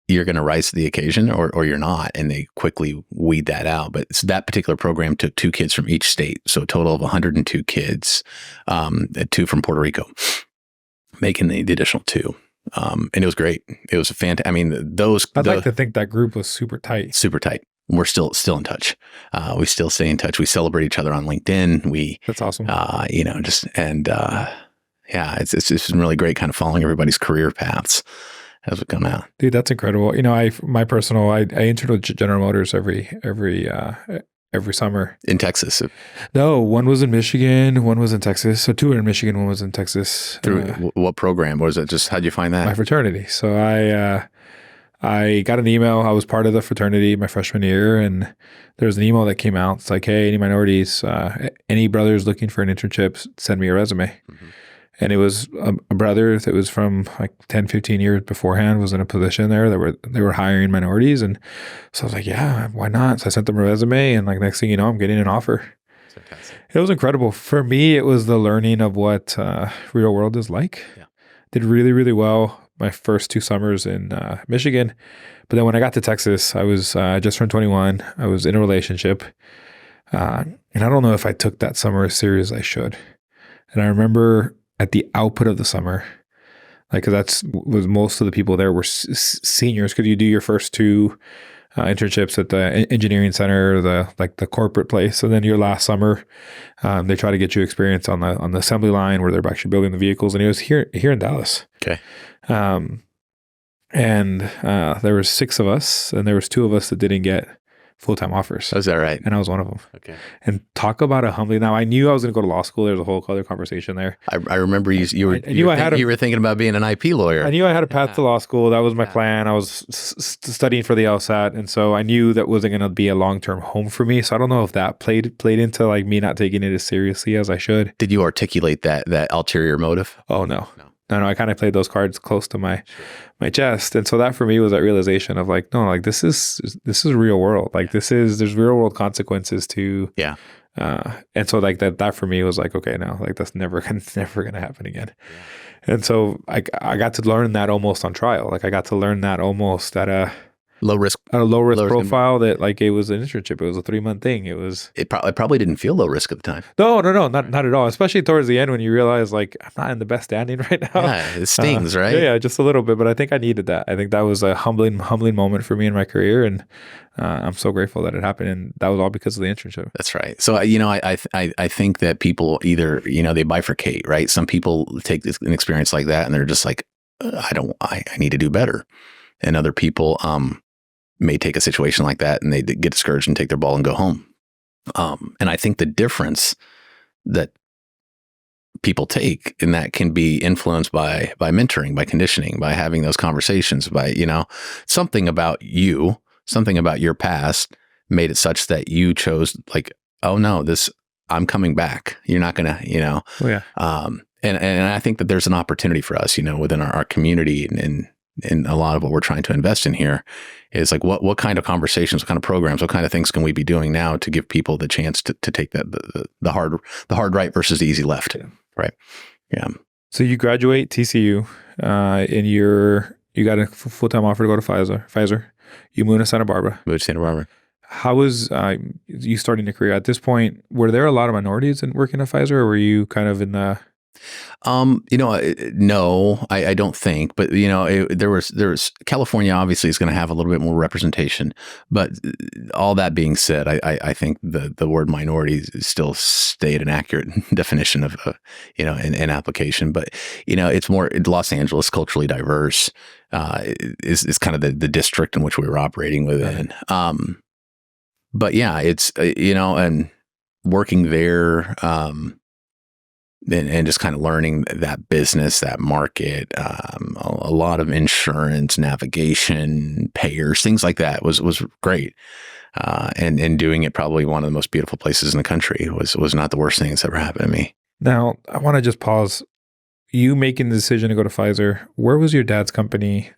you're going to rise to the occasion or you're not. And they quickly weed that out. But that particular program took 2 kids from each state. So a total of 102 kids, 2 from Puerto Rico, making the additional 2. And it was great. It was a fantastic. I mean, I'd like to think that group was super tight. Super tight. We're still in touch. We still stay in touch. We celebrate each other on LinkedIn. That's awesome. It's just been really great kind of following everybody's career paths as we come out. Dude, that's incredible. I interned with General Motors every summer. In Texas? No, one was in Michigan, one was in Texas. So 2 were in Michigan, one was in Texas. Through what program? Was it just, how'd you find that? My fraternity. So I got an email. I was part of the fraternity my freshman year, and there was an email that came out. It's like, hey, any minorities, any brothers looking for an internship, send me a resume. Mm-hmm. And it was a brother that was from like 10, 15 years beforehand was in a position there that they were hiring minorities. And so I was like, yeah, why not? So I sent them a resume, and like next thing you know, I'm getting an offer. It was incredible. For me, it was the learning of what real world is like. Yeah. Did really, really well my first 2 summers in Michigan. But then when I got to Texas, I was just turned 21. I was in a relationship. And I don't know if I took that summer as serious as I should. And I remember at the output of the summer, like, cause was most of the people there were seniors. Cause you do your first 2 internships at the engineering center, the corporate place. And then your last summer, they try to get you experience on the assembly line where they're actually building the vehicles. And it was here in Dallas. Okay. And there was 6 of us, and there was 2 of us that didn't get full-time offers. Oh, is that right? And I was one of them. Okay. And talk about a humbling. Now, I knew I was going to go to law school. There's a whole other conversation there. I remember you were thinking about being an IP lawyer. I knew I had a path to law school. That was my plan. I was studying for the LSAT. And so I knew that wasn't going to be a long-term home for me. So I don't know if that played into like me not taking it as seriously as I should. Did you articulate that ulterior motive? Oh, no. No, I kind of played those cards close to my chest. And so that for me was that realization of like, no, like this is real world. Like there's real world consequences to, yeah. And so like that for me was like, okay, no, like that's never going to happen again. Yeah. And so I got to learn that almost on trial. Like I got to learn that almost at a low risk profile that like it was an internship. It was a 3-month thing. It probably didn't feel low risk at the time. No, not at all. Especially towards the end when you realize like I'm not in the best standing right now. Yeah, it stings, right? Yeah, just a little bit. But I think I needed that. I think that was a humbling moment for me in my career, and I'm so grateful that it happened. And that was all because of the internship. That's right. So I think that people either they bifurcate, right? Some people take an experience like that and they're just like, I need to do better, and other people may take a situation like that and they get discouraged and take their ball and go home. And I think the difference that people take in that can be influenced by mentoring, by conditioning, by having those conversations, by, something about your past made it such that you chose like, oh no, I'm coming back. You're not gonna, Oh yeah. And I think that there's an opportunity for us, within our community and a lot of what we're trying to invest in here is like what kind of conversations, what kind of programs, what kind of things can we be doing now to give people the chance to take that the hard right versus the easy left, right? Yeah. So you graduate TCU, and you got a full-time offer to go to Pfizer. You moved to Santa Barbara. How was you starting your career at this point? Were there a lot of minorities in working at Pfizer, or were you kind of in the? No, I don't think, but there was California obviously is going to have a little bit more representation, but all that being said, I think the word minority still stayed an accurate definition of, an application, but it's more Los Angeles, culturally diverse, is kind of the district in which we were operating within. But yeah, it's, and working there, and just kind of learning that business, that market, a lot of insurance, navigation, payers, things like that was great. and doing it probably one of the most beautiful places in the country was not the worst thing that's ever happened to me. Now, I want to just pause. You making the decision to go to Pfizer, where was your dad's company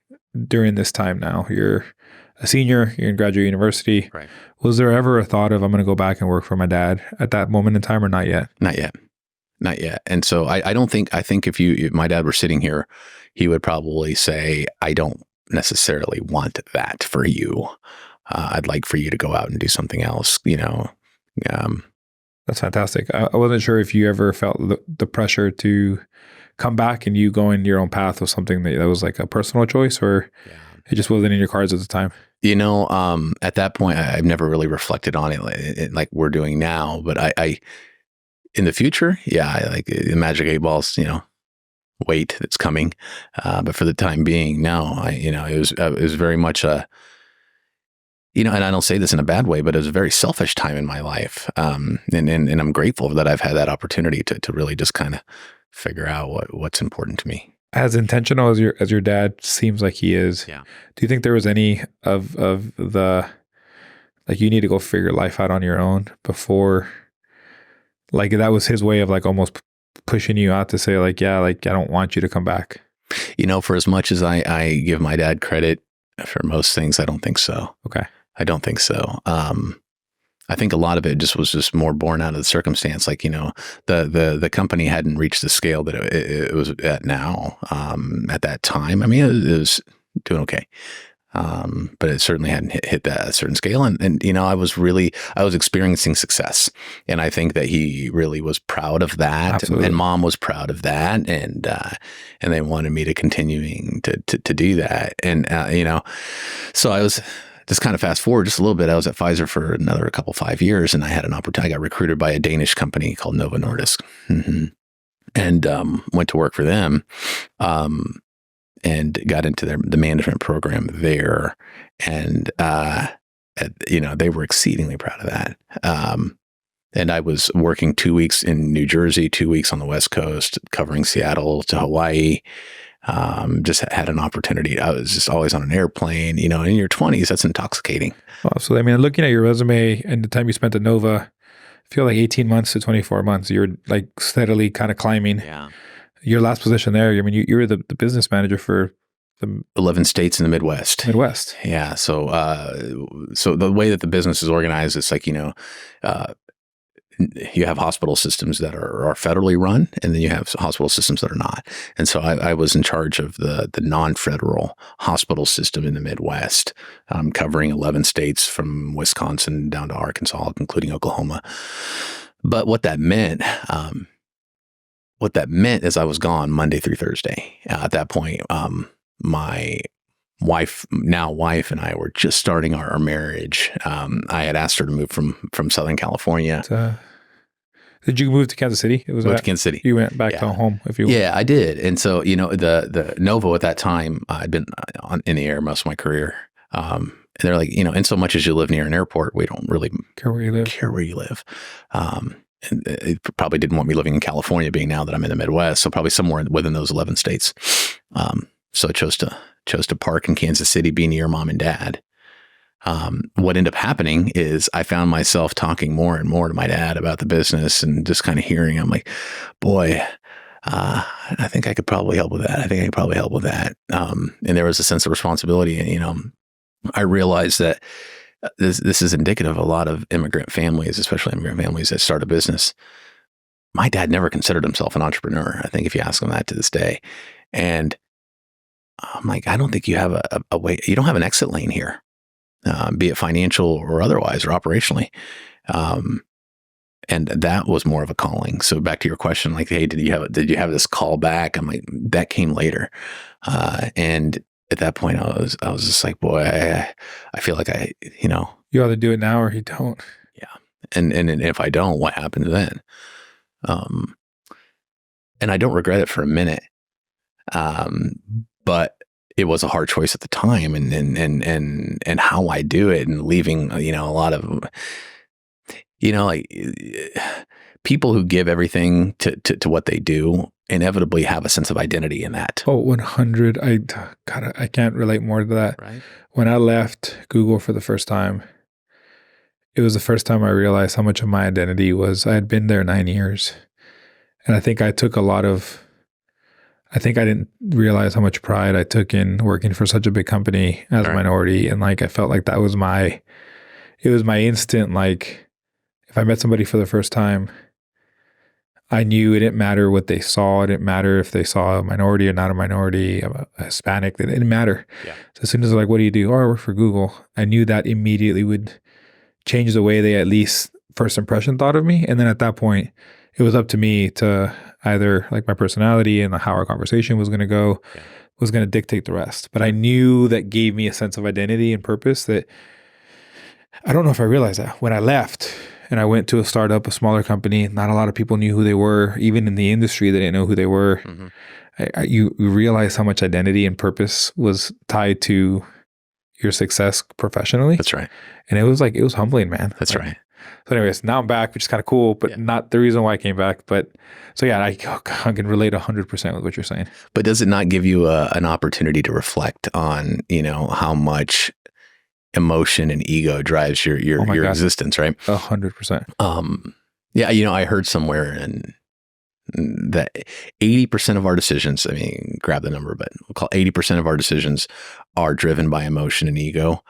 during this time now? You're a senior, you're in graduate university. Right. Was there ever a thought of, I'm going to go back and work for my dad at that moment in time, or not yet? Not yet. Not yet. And so I think if my dad were sitting here, he would probably say, I don't necessarily want that for you. I'd like for you to go out and do something else, That's fantastic. I wasn't sure if you ever felt the pressure to come back and you going your own path was something that was like a personal choice, or it just wasn't in your cards at the time. At that point, I've never really reflected on it like we're doing now. But I in the future, I like the magic 8 balls, wait, it's coming. But for the time being, no, it was very much a, and I don't say this in a bad way, but it was a very selfish time in my life. And I'm grateful that I've had that opportunity to really just kind of figure out what's important to me. As intentional as your dad seems like he is, Yeah. Do you think there was any of the, like, you need to go figure life out on your own before, like, that was his way of like almost pushing you out to say like, yeah, like, I don't want you to come back? For as much as I give my dad credit for most things, I don't think so. Okay. I don't think so. I think a lot of it was just more born out of the circumstance. Like, the company hadn't reached the scale that it was at now. At that time, I mean, it was doing okay. But it certainly hadn't hit that certain scale. And I was experiencing success. And I think that he really was proud of that. And mom was proud of that. And they wanted me to continuing to do that. And, so I was just kind of fast forward just a little bit. I was at Pfizer for another 5 years, and I had an opportunity. I got recruited by a Danish company called Novo Nordisk, and went to work for them. And got into the management program there, and they were exceedingly proud of that. And I was working 2 weeks in New Jersey, 2 weeks on the West Coast, covering Seattle to Hawaii. Just had an opportunity. I was just always on an airplane. In your 20s, that's intoxicating. Oh, so I mean, looking at your resume and the time you spent at Nova, I feel like 18 months to 24 months, you're like steadily kind of climbing. Yeah. Your last position there, I mean, you were the business manager for the 11 states in the Midwest. Yeah. So the way that the business is organized, it's like, you have hospital systems that are federally run, and then you have hospital systems that are not. And so I was in charge of the non-federal hospital system in the Midwest, covering 11 states from Wisconsin down to Arkansas, including Oklahoma. But what that meant is I was gone Monday through Thursday. At that point, my now wife and I were just starting our marriage. I had asked her to move from Southern California. Did you move to Kansas City? Moved to Kansas City. You went back to home, if you will. Yeah, I did. And so, the Novo at that time, I'd been in the air most of my career. And they're like, in so much as you live near an airport, we don't really care where you live. And it probably didn't want me living in California, being now that I'm in the Midwest. So probably somewhere within those 11 states. So I chose to park in Kansas City, be near mom and dad. What ended up happening is I found myself talking more and more to my dad about the business, and just kind of hearing, I'm like, boy, I think I could probably help with that. And there was a sense of responsibility. And, I realized that this is indicative of a lot of immigrant families, especially immigrant families that start a business. My dad never considered himself an entrepreneur. I think if you ask him that to this day, and I'm like, I don't think you have a way, you don't have an exit lane here, be it financial or otherwise or operationally. And that was more of a calling. So back to your question, like, hey, did you have this call back? I'm like, that came later. And at that point I was just like, boy, I feel like you either do it now or you don't. Yeah. And if I don't, what happens then? And I don't regret it for a minute. But it was a hard choice at the time, and how I do it, and leaving, a lot of, like, people who give everything to what they do inevitably have a sense of identity in that. Oh, 100. I can't relate more to that. Right. When I left Google for the first time, it was the first time I realized how much of my identity was, I had been there 9 years. And I think I didn't realize how much pride I took in working for such a big company as a minority. And like, I felt like it was my instant, like, if I met somebody for the first time, I knew it didn't matter what they saw. It didn't matter if they saw a minority or not a minority, a Hispanic. It didn't matter. Yeah. So as soon as they're like, what do you do? Oh, I work for Google. I knew that immediately would change the way they at least first impression thought of me. And then at that point, it was up to me to either like my personality and how our conversation was going to go was going to dictate the rest. But I knew that gave me a sense of identity and purpose that I don't know if I realized that when I left and I went to a startup, a smaller company, not a lot of people knew who they were. Even in the industry, they didn't know who they were. Mm-hmm. You realize how much identity and purpose was tied to your success professionally. That's right. And it was humbling, man. That's right. So anyways, now I'm back, which is kind of cool, but not the reason why I came back. But so yeah, I can relate 100% with what you're saying. But does it not give you an opportunity to reflect on, how much emotion and ego drives your existence, right? 100%. Yeah, I heard somewhere that 80% of our decisions, I mean, grab the number, but we'll call 80% of our decisions are driven by emotion and ego,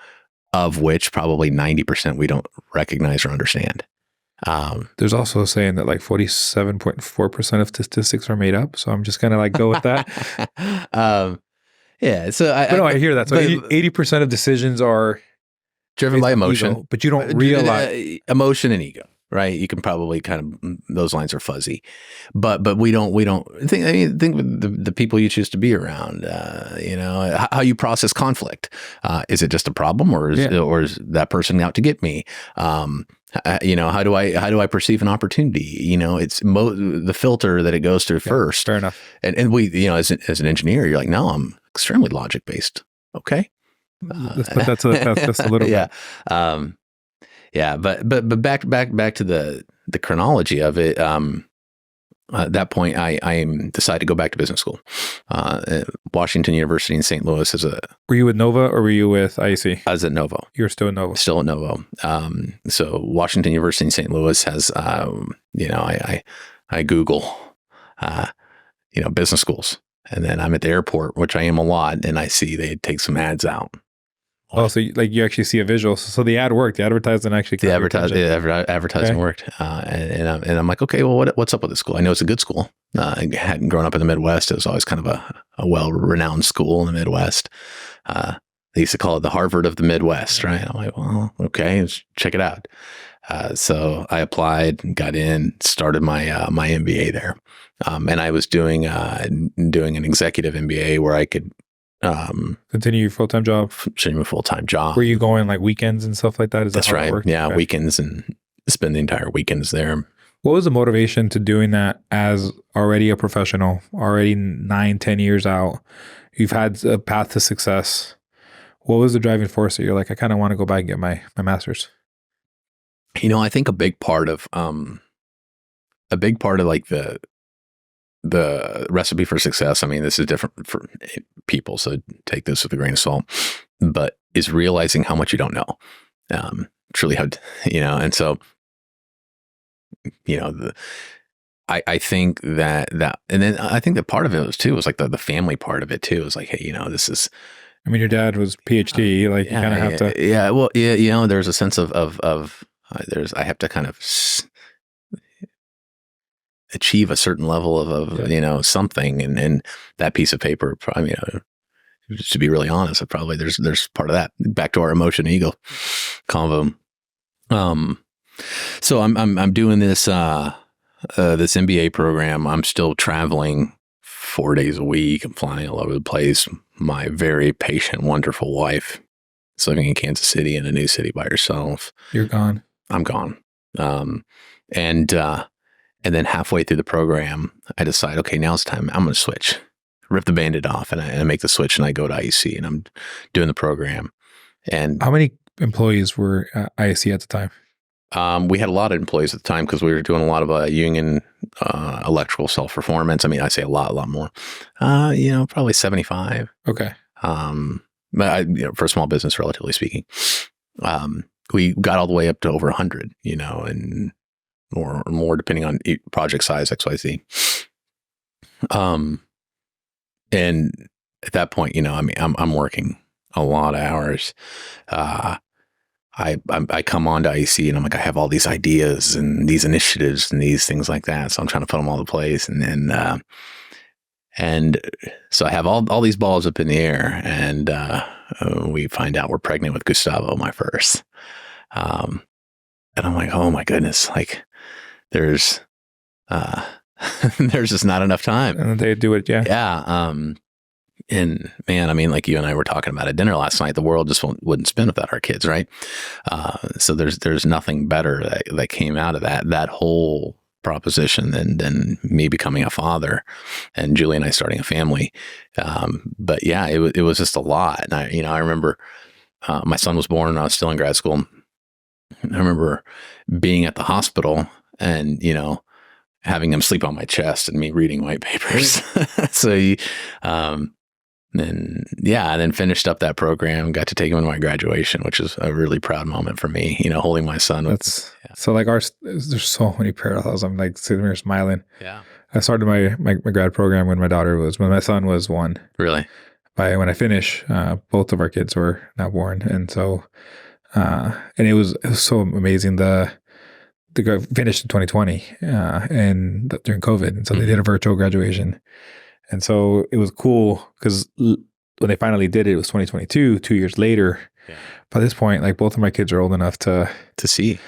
of which probably 90% we don't recognize or understand. There's also a saying that like 47.4% of statistics are made up. So I'm just going to like go with that. Yeah. So I hear that. So 80% of decisions are driven by emotion, ego, but you don't realize emotion and ego, right? You can probably those lines are fuzzy, but we don't think. I mean, think with the people you choose to be around. How you process conflict. Is it just a problem, or is that person out to get me? How do I perceive an opportunity? It's the filter that it goes through first. Fair enough. And we, as an engineer, you're like, no, I'm extremely logic based. Okay. But that's just a little bit. Yeah. But back to the chronology of it. At that point, I decided to go back to business school. Washington University in St. Louis Were you with Nova or were you with IEC? I was at Novo. You were still at Novo. Still at Novo. So Washington University in St. Louis has, I Google, business schools. And then I'm at the airport, which I am a lot, and I see they take some ads out. Oh, so you actually see a visual. So the ad worked. The advertising actually. The advertising worked, and I'm like, okay, well, what's up with this school? I know it's a good school. I hadn't grown up in the Midwest. It was always kind of a well-renowned school in the Midwest. They used to call it the Harvard of the Midwest, right? I'm like, well, okay, let's check it out. So I applied, got in, started my MBA there, and I was doing an executive MBA where I could. Continue your full-time job. Continue a full-time job. Were you going like weekends and stuff like that? That's right. Yeah, okay. Weekends, and spend the entire weekends there. What was the motivation to doing that as already a professional, already 9-10 years out? You've had a path to success. What was the driving force that you're like, I kind of want to go back and get my master's? I think a big part of like the recipe for success, I mean, this is different for people, so take this with a grain of salt, but is realizing how much you don't know. Truly how, and so, I think that, and then I think that part of it was too, was like the family part of it too. It was like, hey, this is, I mean, your dad was PhD, like you kind of have to. Yeah. Well, yeah, there's a sense of I have to kind of achieve a certain level of something, and that piece of paper, probably, to be really honest, probably there's part of that. Back to our emotion ego convo. So I'm doing this this MBA program. I'm still traveling 4 days a week. I'm flying all over the place. My very patient, wonderful wife is living in Kansas City, in a new city by herself. You're gone. I'm gone. And then halfway through the program, I decide, okay, now's the time. I'm going to switch, rip the Band-Aid off, and I make the switch, and I go to IEC, and I'm doing the program. And how many employees were at IEC at the time? We had a lot of employees at the time because we were doing a lot of union electrical self-performance. I mean, I say a lot more. Probably 75. Okay. But for a small business, relatively speaking. we got all the way up to over 100, and or more depending on project size, XYZ. And at that point, I'm working a lot of hours. I come on to IEC and I'm like, I have all these ideas and these initiatives and these things like that. So I'm trying to put them all in place. And so I have all these balls up in the air, and we find out we're pregnant with Gustavo, my first. And I'm like, oh my goodness, like there's just not enough time. And they do it. Yeah. Yeah. And man, I mean, like you and I were talking about at dinner last night, the world just wouldn't spin without our kids, right? So there's nothing better that came out of that whole proposition than me becoming a father and Julie and I starting a family. But yeah, it was just a lot. And I remember my son was born when I was still in grad school. I remember being at the hospital and, having him sleep on my chest and me reading white papers. So then finished up that program, got to take him to my graduation, which is a really proud moment for me, holding my son. So like there's so many parallels. I'm like sitting here smiling. Yeah. I started my grad program when my son was 1. Really? When I finished, both of our kids were now born. And so, and it was so amazing. The guy finished in 2020, during COVID. And so they did a virtual graduation. And so it was cool because when they finally did it, it was 2022, 2 years later. Yeah. By this point, like both of my kids are old enough to see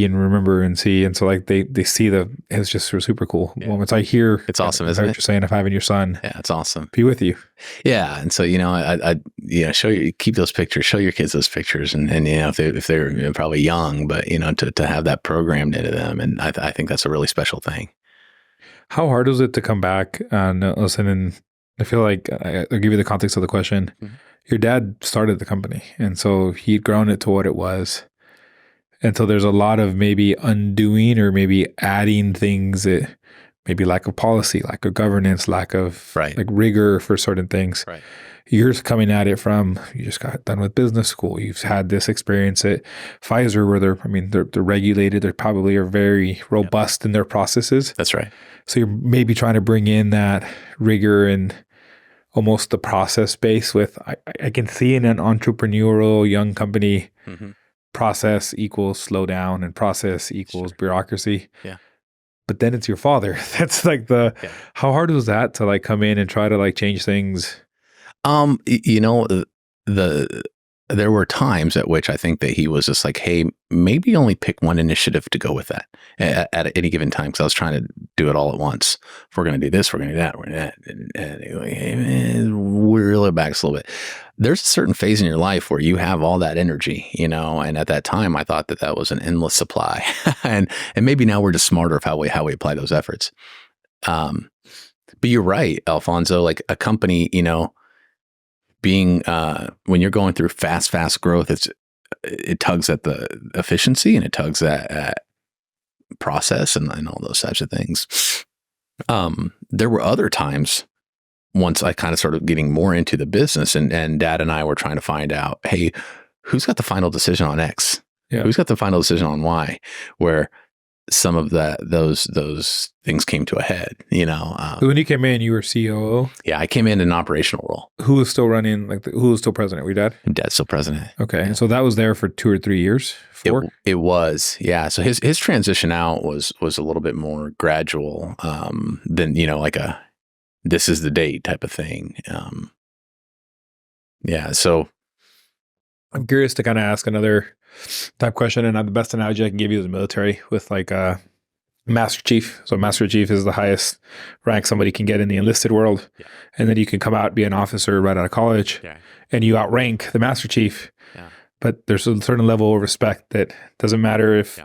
and remember and see. And so like they see it's just super cool moments. I hear it's awesome, isn't it? You're saying of having your son. Yeah, it's awesome. Be with you. Yeah. And so, I keep those pictures, show your kids those pictures and if they're probably young, but to have that programmed into them. And I think that's a really special thing. How hard was it to come back and listen? And I feel like I'll give you the context of the question. Mm-hmm. Your dad started the company, and so he'd grown it to what it was. And so there's a lot of maybe undoing or maybe adding things that maybe lack of policy, lack of governance, lack of like rigor for certain things. Right. You're coming at it from, you just got done with business school. You've had this experience at Pfizer where they're regulated. They probably are very robust in their processes. That's right. So you're maybe trying to bring in that rigor and almost the process base with, I can see in an entrepreneurial young company, process equals slow down and process equals bureaucracy. Yeah. But then it's your father. That's like how hard was that to like come in and try to like change things? There were times at which I think that he was just like, hey, maybe only pick one initiative to go with that at any given time. Cause I was trying to do it all at once. If we're going to do this, we're going to do that. We're going to do that. And like, hey, reel it back a little bit. There's a certain phase in your life where you have all that energy, and at that time I thought that was an endless supply. and maybe now we're just smarter of how we apply those efforts. But you're right, Alfonso, like a company, being when you're going through fast growth, it tugs at the efficiency and it tugs at process and all those types of things. There were other times once I kind of started getting more into the business and Dad and I were trying to find out, hey, who's got the final decision on X? Yeah. Who's got the final decision on Y? Where some of those things came to a head, When you came in, you were COO? Yeah, I came in an operational role. Who was still running, who was still president? Were your dad? Dad's still president. Okay. And so that was there for 2 or 3 years? 4? It was, yeah. So his transition out was a little bit more gradual than, like this is the date type of thing. Yeah, so. I'm curious to kind of ask another type question, and the best analogy I can give you is the military with like a Master Chief. So Master Chief is the highest rank somebody can get in the enlisted world. Yeah. And then you can come out, be an officer right out of college, and you outrank the Master Chief. Yeah. But there's a certain level of respect that doesn't matter if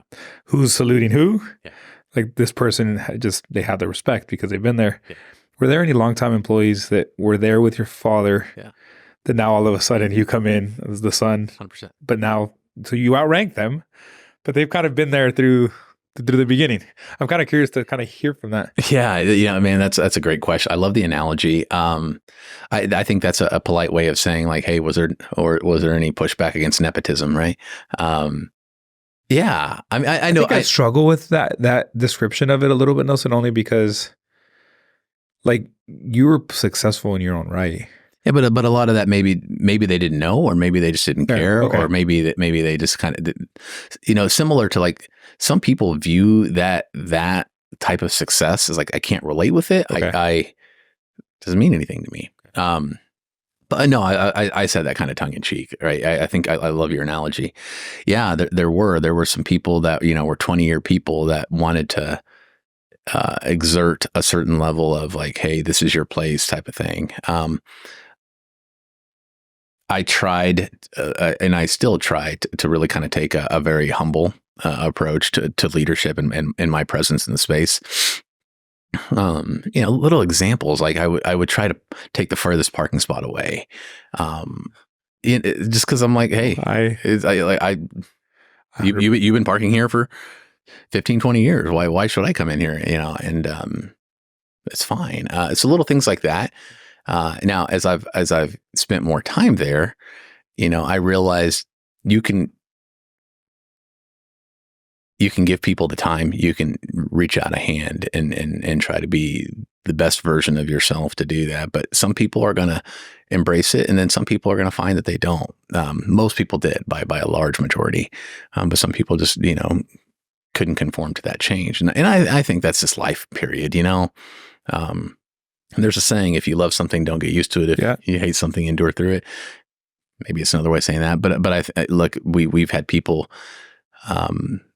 who's saluting who. Yeah. Like this person, they have the respect because they've been there. Yeah. Were there any longtime employees that were there with your father that now all of a sudden you come in as the son, 100%. But now, so you outrank them, but they've kind of been there through the beginning. I'm kind of curious to kind of hear from that. Yeah, man, that's a great question. I love the analogy. I think that's a polite way of saying like, hey, was there any pushback against nepotism, right? Yeah. I mean, I I know. think I struggle with that description of it a little bit, Nilsson, only because like you were successful in your own right. Yeah, but a lot of that maybe they didn't know, or maybe they just didn't Fair. care, Okay. or maybe they just kind of, similar to like some people view that type of success as like I can't relate with it. Okay. I doesn't mean anything to me. But no, I said that kind of tongue in cheek, right? I think I love your analogy. Yeah, there were some people that were 20-year people that wanted to exert a certain level of like, hey, this is your place type of thing. I tried, and I still try to really kind of take a very humble approach to leadership and my presence in the space. Little examples like I would try to take the furthest parking spot away, just because I'm like, hey, you've been parking here for 15, 20 years. Why should I come in here? And it's fine. It's little things like that. Now, as I've spent more time there, I realized you can give people the time, you can reach out a hand and try to be the best version of yourself to do that. But some people are going to embrace it, and then some people are going to find that they don't. Most people did by a large majority, but some people just couldn't conform to that change. And I think that's just life, period. There's a saying: if you love something, don't get used to it. If you hate something, endure through it. Maybe it's another way of saying that. But I look, we've had people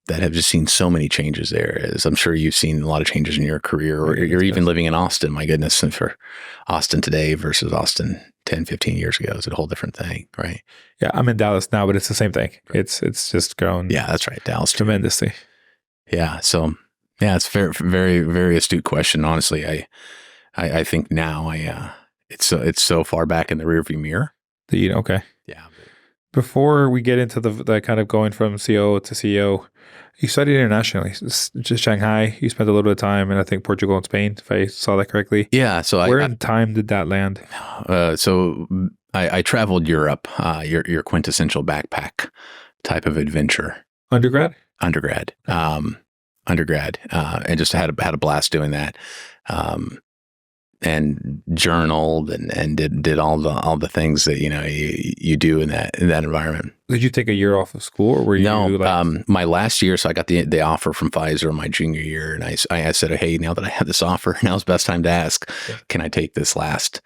that have just seen so many changes there. As I'm sure you've seen a lot of changes in your career, or you're even living in Austin. My goodness, and for Austin today versus Austin 10, 15 years ago is a whole different thing, right? Yeah, I'm in Dallas now, but it's the same thing. It's just grown. Yeah, that's right, Dallas tremendously. Yeah, so yeah, it's very, very, very astute question. Honestly, I think now it's so far back in the rearview mirror. Okay. Yeah. Before we get into the kind of going from COO to CEO, you studied internationally, just Shanghai. You spent a little bit of time in, I think, Portugal and Spain, if I saw that correctly. Yeah. So where in time did that land? So I traveled Europe, your quintessential backpack type of adventure. Undergrad, and just had a blast doing that. And journaled and did all the things that you do in that environment. Did you take a year off of school, or were you? No, my last year. So I got the offer from Pfizer my junior year, and I said, hey, now that I have this offer, now's the best time to ask, can I take this last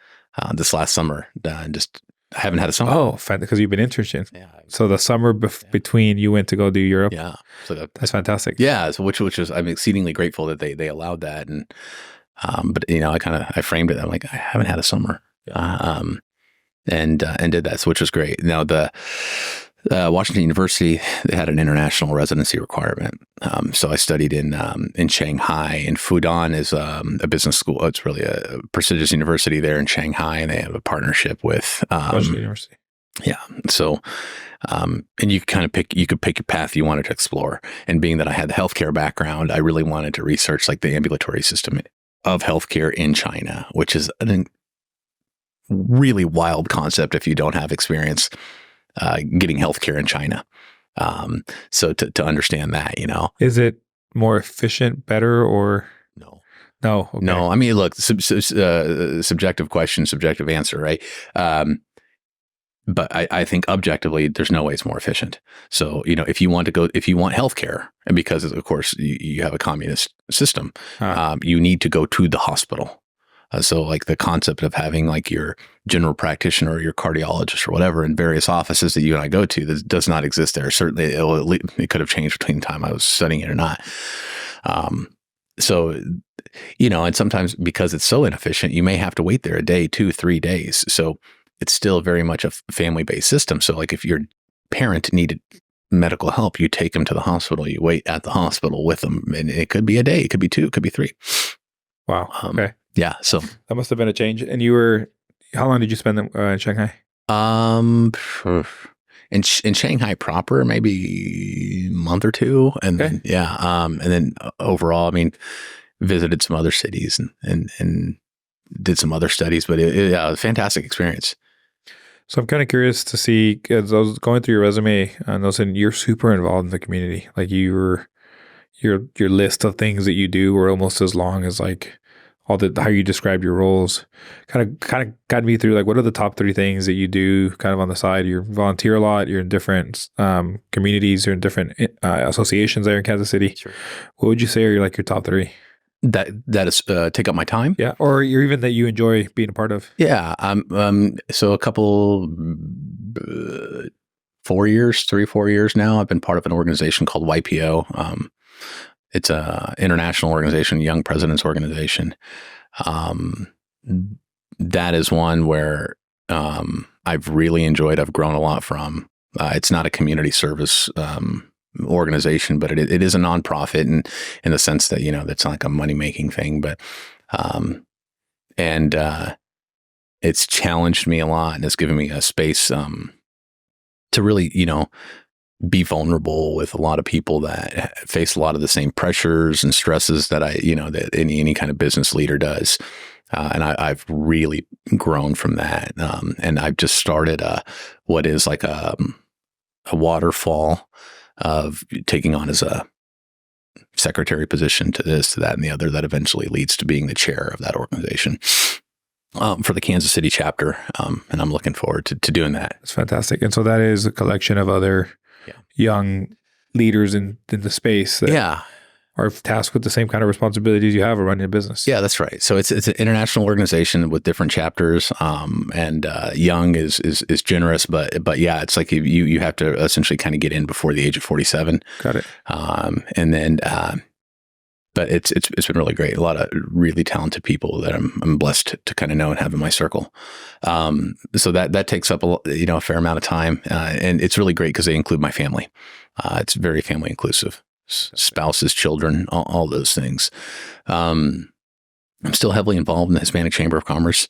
summer? And just I haven't had a summer. Oh, because you've been internshing. Yeah. So the summer between you went to go do Europe. Yeah. So that's fantastic. Yeah. So which was I'm exceedingly grateful that they allowed that. And but I framed it. I'm like, I haven't had a summer, and did that, which was great. Now the Washington University, they had an international residency requirement. So I studied in Shanghai, and Fudan is a business school. It's really a prestigious university there in Shanghai, and they have a partnership with Washington University. Yeah. So, and you could pick your path you wanted to explore. And being that I had the healthcare background, I really wanted to research like the ambulatory system of healthcare in China, which is a really wild concept if you don't have experience getting healthcare in China. So to understand that, is it more efficient, better, or no? No, okay. No. I mean, look, subjective question, subjective answer, right? But I think objectively, there's no way it's more efficient. So, if you want healthcare, and because of course you have a communist system, you need to go to the hospital. So like the concept of having like your general practitioner or your cardiologist or whatever in various offices that you and I go to, that does not exist there. Certainly it could have changed between the time I was studying it or not. So, and sometimes because it's so inefficient, you may have to wait there a day, 2, 3 days. So it's still very much a family-based system. So like if your parent needed medical help, you take them to the hospital, you wait at the hospital with them, and it could be a day, it could be 2, it could be 3. Wow. Okay. Yeah. So that must have been a change. And how long did you spend in Shanghai? In Shanghai proper, maybe a month or 2. And then, and then overall, I mean, visited some other cities and did some other studies, but it was a fantastic experience. So I'm kind of curious to see, because I was going through your resume, and Nilsson, you're super involved in the community. Like your list of things that you do were almost as long as like all the how you describe your roles. Kind of got me through like what are the top three things that you do kind of on the side. You volunteer a lot. You're in different communities. You're in different associations there in Kansas City. Sure. What would you say are like your top three? That is take up my time. Yeah, or you're even that you enjoy being a part of. Yeah. So a couple, 3 or 4 years now, I've been part of an organization called YPO. It's a international organization, Young Presidents Organization. That is one where I've really enjoyed. I've grown a lot from. It's not a community service organization, but it is a nonprofit, and in the sense that that's not like a money making thing, but and it's challenged me a lot, and it's given me a space to really be vulnerable with a lot of people that face a lot of the same pressures and stresses that that any kind of business leader does. And I've really grown from that. And I've just started what is like a waterfall of taking on as a secretary position to this, to that, and the other, that eventually leads to being the chair of that organization for the Kansas City chapter. And I'm looking forward to doing that. That's fantastic. And so that is a collection of other young leaders in the space that are tasked with the same kind of responsibilities you have of running a business. Yeah, that's right. So it's an international organization with different chapters, and young is generous, but yeah, it's like you have to essentially kind of get in before the age of 47. Got it. And then, but it's been really great. A lot of really talented people that I'm blessed to kind of know and have in my circle. So that takes up a fair amount of time, and it's really great because they include my family. It's very family inclusive. Spouses, children, all those things. I'm still heavily involved in the Hispanic Chamber of Commerce.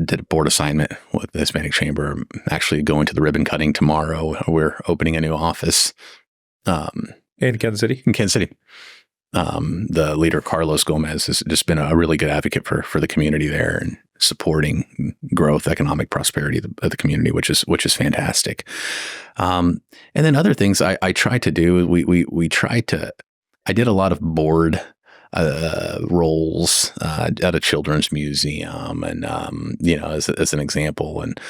Did a board assignment with the Hispanic Chamber. I'm actually going to the ribbon cutting tomorrow. We're opening a new office. In Kansas City? In Kansas City. The leader, Carlos Gomez, has just been a really good advocate for the community there and supporting growth, economic prosperity of the community, which is fantastic. And then other things I try to do, I did a lot of board roles at a children's museum, and as an example, and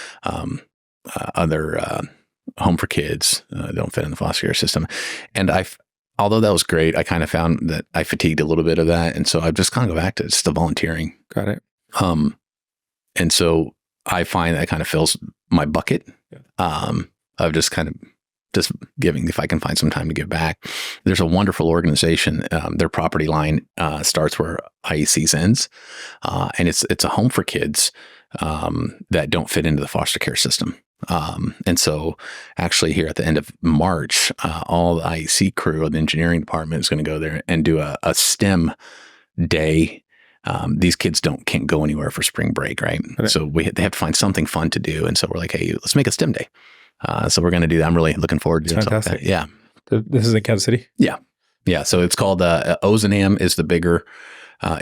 other home for kids don't fit in the foster care system, and although that was great, I kind of found that I fatigued a little bit of that, and so I've just kind of go back to just the volunteering. Got it. And so I find that kind of fills my bucket of just kind of just giving, if I can find some time to give back. There's a wonderful organization. Their property line starts where IEC's ends, and it's a home for kids that don't fit into the foster care system. And so actually here at the end of March, all the IEC crew of the engineering department is going to go there and do a STEM day. These kids can't go anywhere for spring break, right? So they have to find something fun to do. And so we're like, hey, let's make a STEM day. So we're going to do that. I'm really looking forward to doing something like that. Yeah. This is in Kansas City? Yeah. Yeah. So it's called Ozanam is the bigger,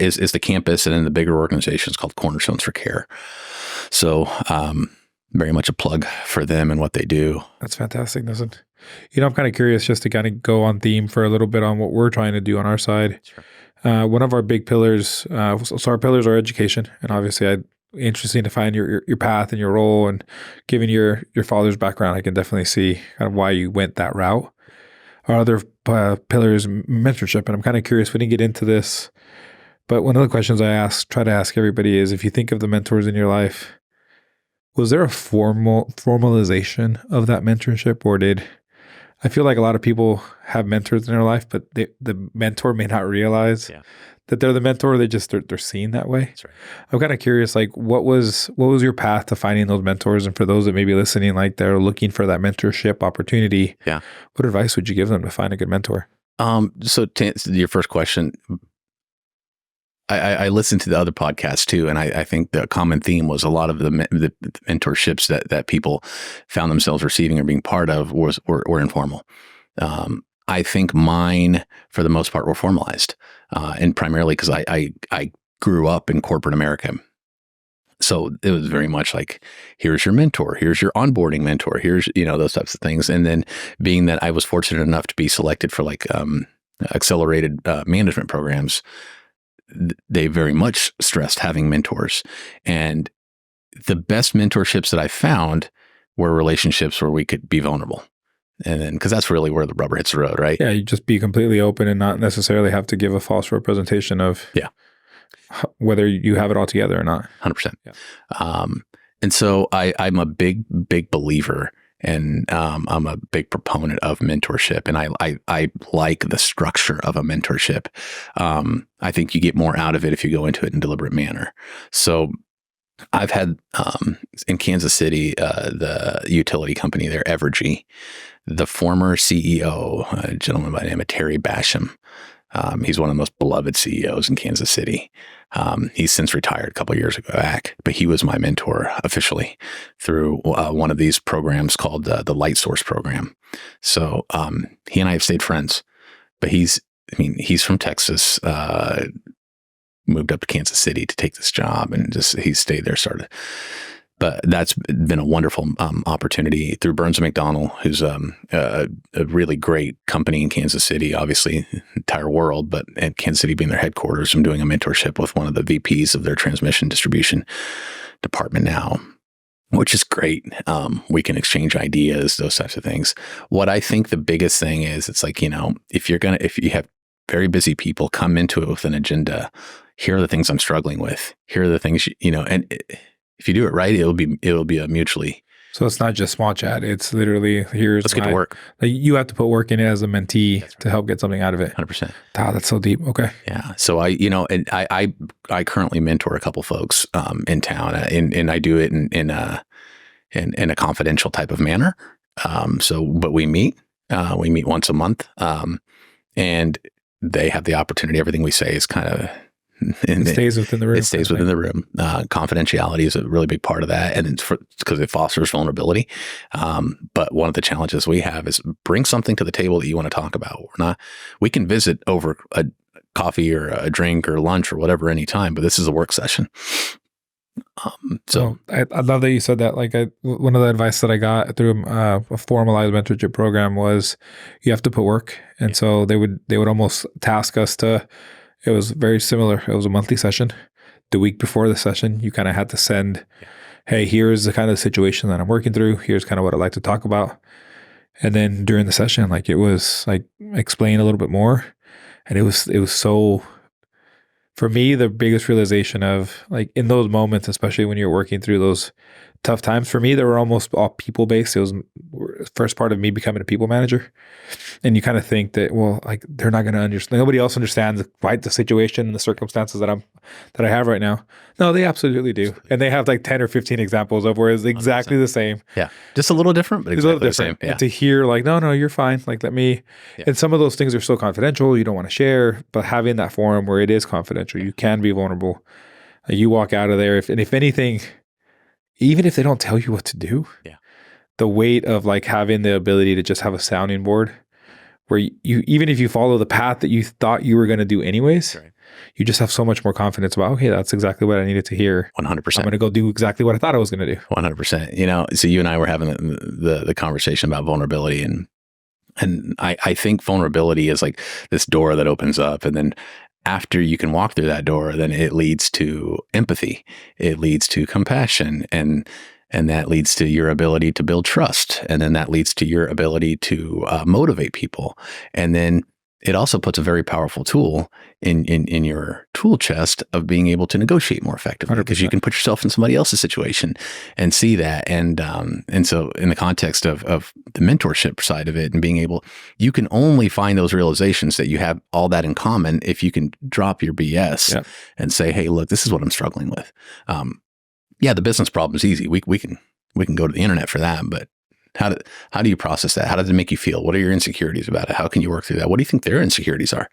is the campus, and then the bigger organization is called Cornerstones for Care. So very much a plug for them and what they do. That's fantastic, Nilsson. I'm kind of curious just to kind of go on theme for a little bit on what we're trying to do on our side. Sure. One of our big pillars, so our pillars are education, and obviously interesting to find your path and your role, and given your father's background, I can definitely see kind of why you went that route. Our other pillar is mentorship, and I'm kind of curious, we didn't get into this, but one of the questions I try to ask everybody is, if you think of the mentors in your life, was there a formalization of that mentorship, or I feel like a lot of people have mentors in their life, but the mentor may not realize that they're the mentor. They're seen that way. That's right. I'm kind of curious, like what was your path to finding those mentors? And for those that may be listening, like they're looking for that mentorship opportunity, what advice would you give them to find a good mentor? So to answer your first question, I listened to the other podcasts too, and I think the common theme was a lot of the mentorships that people found themselves receiving or being part of were informal. I think mine, for the most part, were formalized, and primarily because I grew up in corporate America. So it was very much like, here's your mentor, here's your onboarding mentor, here's, those types of things. And then being that I was fortunate enough to be selected for like accelerated management programs, they very much stressed having mentors. And the best mentorships that I found were relationships where we could be vulnerable. And then, because that's really where the rubber hits the road, right? Yeah, you just be completely open and not necessarily have to give a false representation of whether you have it all together or not. 100%. Yeah. And so I'm a big believer, and I'm a big proponent of mentorship, and I like the structure of a mentorship. I think you get more out of it if you go into it in a deliberate manner. So I've had in Kansas City, the utility company there, Evergy, the former CEO, a gentleman by the name of Terry Basham. He's one of the most beloved CEOs in Kansas City. He's since retired a couple of years ago back, but he was my mentor officially through one of these programs called the Light Source program. So he and I have stayed friends, but he's from Texas, moved up to Kansas City to take this job, and he stayed there, But that's been a wonderful opportunity through Burns & McDonnell, who's a really great company in Kansas City, obviously the entire world, but at Kansas City being their headquarters. I'm doing a mentorship with one of the VPs of their transmission distribution department now, which is great. We can exchange ideas, those types of things. What I think the biggest thing is, it's like, if you have very busy people come into it with an agenda, here are the things I'm struggling with. Here are the things, if you do it right, it'll be a mutually. So it's not just small chat. It's literally, let's get to work. Like, you have to put work in it as a mentee to help get something out of it. 100%. Wow, that's so deep. Okay. Yeah. So I currently mentor a couple folks in town, and I do it in a confidential type of manner. But we meet once a month, and they have the opportunity. Everything we say is kind of, it stays within the room. It stays within the room. Confidentiality is a really big part of that, and it's because it fosters vulnerability. But one of the challenges we have is bring something to the table that you want to talk about. We can visit over a coffee or a drink or lunch or whatever anytime, but this is a work session. So I love that you said that. Like, one of the advice that I got through a formalized mentorship program was you have to put work, and so they would almost task us to. It was very similar. It was a monthly session. The week before the session, you kind of had to send, hey, here's the kind of situation that I'm working through. Here's kind of what I'd like to talk about. And then during the session, like, it was like, explain a little bit more. And it was so, for me, the biggest realization of, like, in those moments, especially when you're working through those tough times, for me, they were almost all people-based. It was first part of me becoming a people manager. And you kind of think that, well, like, they're not going to understand. Nobody else understands quite the situation and the circumstances that I have right now. No, they absolutely do. And they have like 10 or 15 examples of where it's exactly 100%. The same. Yeah. Just a little different, but exactly the same. Yeah. And to hear like, no, you're fine. Like, let me, and some of those things are so confidential, you don't want to share, but having that forum where it is confidential, you can be vulnerable. You walk out of there. If anything, even if they don't tell you what to do, the weight of like having the ability to just have a sounding board where you even if you follow the path that you thought you were going to do anyways, you just have so much more confidence about, okay, that's exactly what I needed to hear. 100%. I'm going to go do exactly what I thought I was going to do. 100%. So you and I were having the conversation about vulnerability, and I think vulnerability is like this door that opens up, and then after you can walk through that door, then it leads to empathy. It leads to compassion, and that leads to your ability to build trust. And then that leads to your ability to motivate people. And then it also puts a very powerful tool in your tool chest of being able to negotiate more effectively, because you can put yourself in somebody else's situation and see that. And so in the context of the mentorship side of it, and being able, you can only find those realizations that you have all that in common if you can drop your BS and say, hey, look, this is what I'm struggling with. The business problem is easy. We can go to the internet for that, but how do you process that? How does it make you feel? What are your insecurities about it? How can you work through that? What do you think their insecurities are?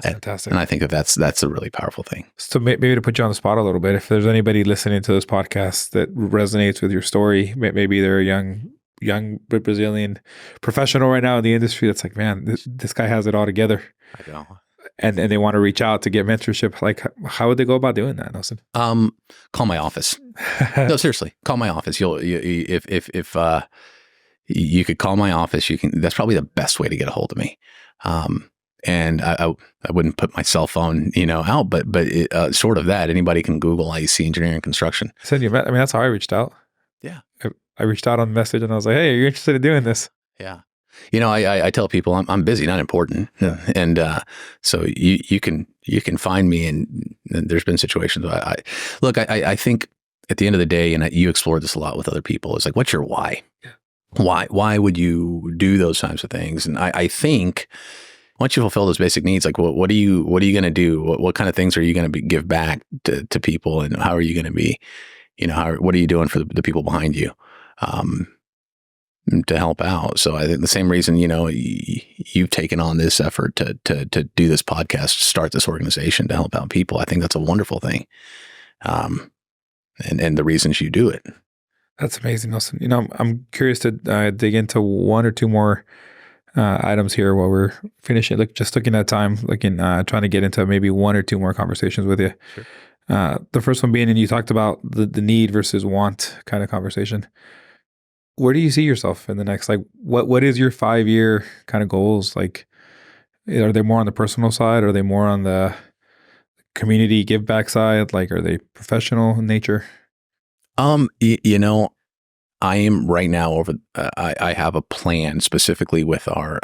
Fantastic. And I think that's a really powerful thing. So maybe to put you on the spot a little bit, if there's anybody listening to this podcast that resonates with your story, maybe they're a young Brazilian professional right now in the industry that's like, man, this guy has it all together. I know. and they want to reach out to get mentorship, like how would they go about doing that, Nilsson? Call my office. No, seriously, call my office. If you could call my office, that's probably the best way to get a hold of me. And I wouldn't put my cell phone, out, but sort of that. Anybody can Google IEC engineering and construction. I mean, that's how I reached out. Yeah. I reached out on message and I was like, hey, are you interested in doing this? Yeah. I tell people I'm busy, not important. Yeah. And so you can find me, and there's been situations where I think at the end of the day, and you explore this a lot with other people, it's like, what's your why? Yeah. Why would you do those types of things? And I think once you fulfill those basic needs, like what are you going to do? What kind of things are you going to give back to people, and how are you going to be, what are you doing for the people behind you? To help out. So I think the same reason, you've taken on this effort to do this podcast, start this organization to help out people. I think that's a wonderful thing. And the reasons you do it. That's amazing, Nilsson. I'm curious to dig into one or two more items here while we're finishing. Just looking at time, trying to get into maybe one or two more conversations with you. Sure. The first one being, and you talked about the need versus want kind of conversation. Where do you see yourself in the next, what is your 5-year kind of goals? Like, are they more on the personal side? Are they more on the community give back side? Like, are they professional in nature? I am right now I have a plan specifically with our,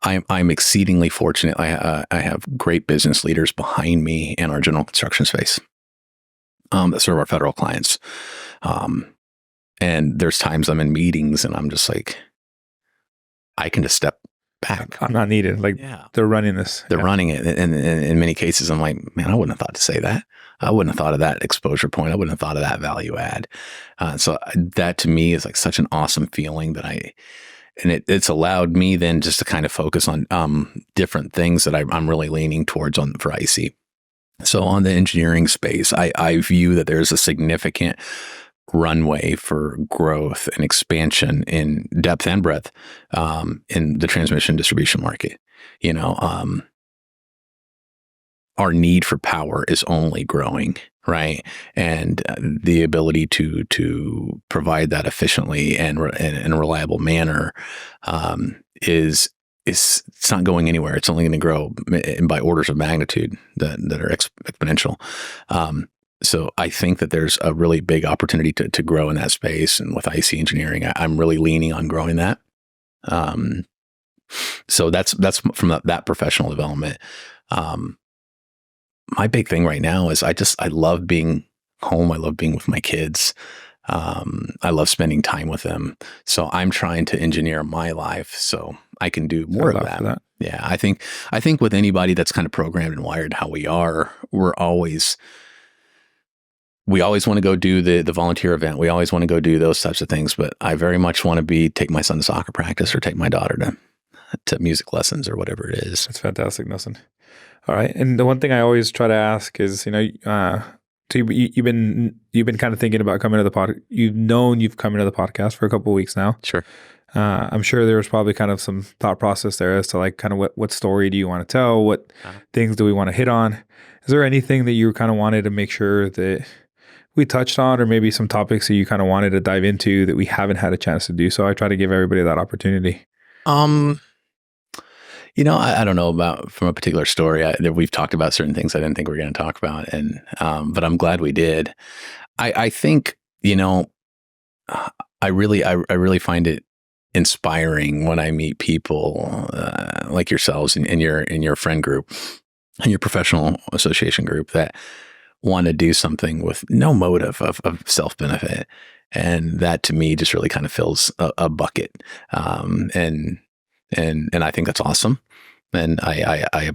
I'm exceedingly fortunate. I have great business leaders behind me in our general construction space, that serve our federal clients. And there's times I'm in meetings and I'm just like, I can just step back. I'm not needed. They're running this. They're running it. And in many cases, I'm like, man, I wouldn't have thought to say that. I wouldn't have thought of that exposure point. I wouldn't have thought of that value add. So that to me is like such an awesome feeling that it's allowed me then just to kind of focus on different things that I'm really leaning towards for IC. So on the engineering space, I view that there's a significant runway for growth and expansion in depth and breadth in the transmission distribution market. Our need for power is only growing, right? And the ability to provide that efficiently and in a reliable manner is it's not going anywhere. It's only going to grow by orders of magnitude that are exponential. So I think that there's a really big opportunity to grow in that space. And with IC engineering, I'm really leaning on growing that. So that's from that professional development. My big thing right now is I love being home. I love being with my kids. I love spending time with them. So I'm trying to engineer my life so I can do more of that. Yeah. I think with anybody that's kind of programmed and wired how we are, we always want to go do the volunteer event. We always want to go do those types of things, but I very much want to take my son to soccer practice or take my daughter to music lessons or whatever it is. That's fantastic, Nilsson. All right. And the one thing I always try to ask is, so you've been kind of thinking about coming to the pod. You've come into the podcast for a couple of weeks now. Sure. I'm sure there was probably kind of some thought process there as to kind of what story do you want to tell? What things do we want to hit on? Is there anything that you kind of wanted to make sure that we touched on, or maybe some topics that you kind of wanted to dive into that we haven't had a chance to do? So I try to give everybody that opportunity. I don't know about from a particular story. We've talked about certain things I didn't think we were going to talk about, and but I'm glad we did. I think I really find it inspiring when I meet people like yourselves in your friend group, in your professional association group that want to do something with no motive of self-benefit. And that to me just really kind of fills a bucket. And I think that's awesome. And I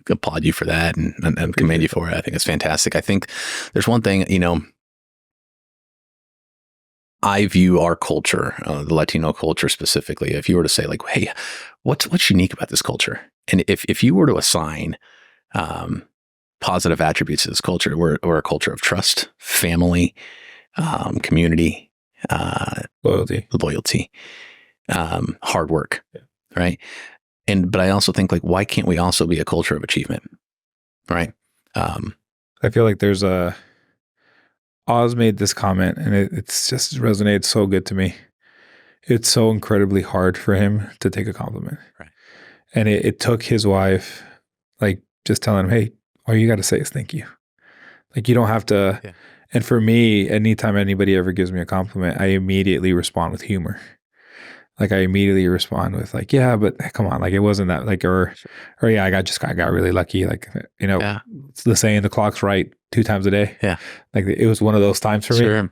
applaud you for that and commend you for it. I think it's fantastic. I think there's one thing, I view our culture, the Latino culture specifically, if you were to say like, hey, what's unique about this culture? And if you were to assign positive attributes to this culture, we're a culture of trust, family, community, loyalty, hard work, right? but I also think like, why can't we also be a culture of achievement? Right. I feel like there's Oz made this comment and it's just resonated so good to me. It's so incredibly hard for him to take a compliment. Right. And it took his wife, like, just telling him, hey, all you got to say is thank you. Like, you don't have to. Yeah. And for me, anytime anybody ever gives me a compliment, I immediately respond with humor. Like, I immediately respond with like, yeah, but come on, like, it wasn't that, like, or yeah, I got really lucky. Like, it's the saying, the clock's right 2 times a day. Yeah. Like, it was one of those times for me.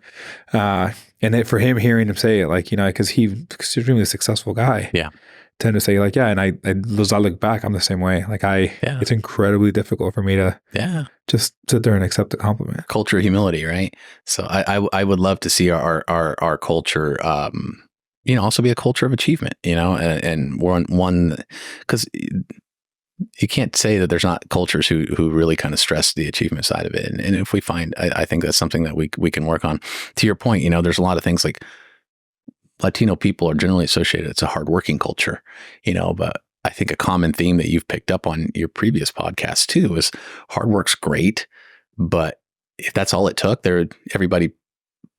And for him, hearing him say it, like, because he's an extremely successful guy. Yeah. Tend to say like, yeah. And as I look back, I'm the same way. Like it's incredibly difficult for me to just sit there and accept the compliment. Culture of humility. Right. So I would love to see our culture, also be a culture of achievement, and we're on one, because you can't say that there's not cultures who really kind of stress the achievement side of it. And if we find, I think that's something that we can work on. To your point, there's a lot of things like Latino people are generally associated. It's a hardworking culture, but I think a common theme that you've picked up on your previous podcast too is hard work's great, but if that's all it took, everybody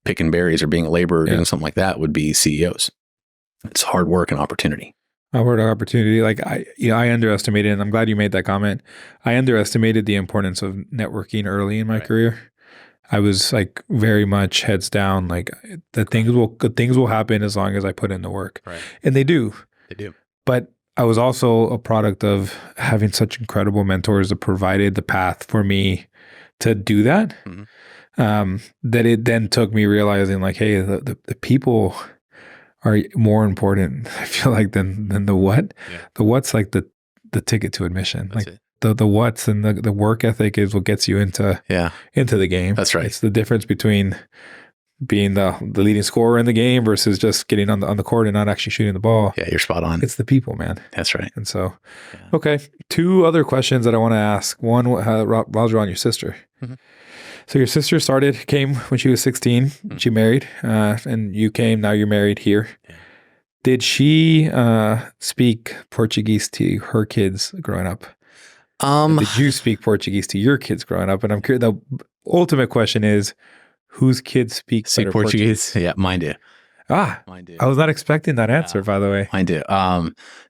picking berries or being a laborer or doing something like that would be CEOs. It's hard work and opportunity. Hard work, opportunity. Like I underestimated, and I'm glad you made that comment. I underestimated the importance of networking early in my career. I was like very much heads down, like good things will happen as long as I put in the work. Right. And they do. But I was also a product of having such incredible mentors that provided the path for me to do that. Mm-hmm. That it then took me realizing like, hey, the people are more important, I feel like, than the what. Yeah. The what's like the ticket to admission. That's like it. The what's and the work ethic is what gets you into the game. That's right. It's the difference between being the leading scorer in the game versus just getting on the court and not actually shooting the ball. Yeah, you're spot on. It's the people, man. That's right. And so, okay, 2 other questions that I want to ask. One, Roger, on your sister. Mm-hmm. So your sister came when she was 16. Mm-hmm. She married, and you came. Now you're married here. Yeah. Did she speak Portuguese to her kids growing up? Did you speak Portuguese to your kids growing up? And I'm curious, the ultimate question is, whose kids speak Portuguese? Yeah, mine do. Mine do. I was not expecting that answer, by the way. Mine do.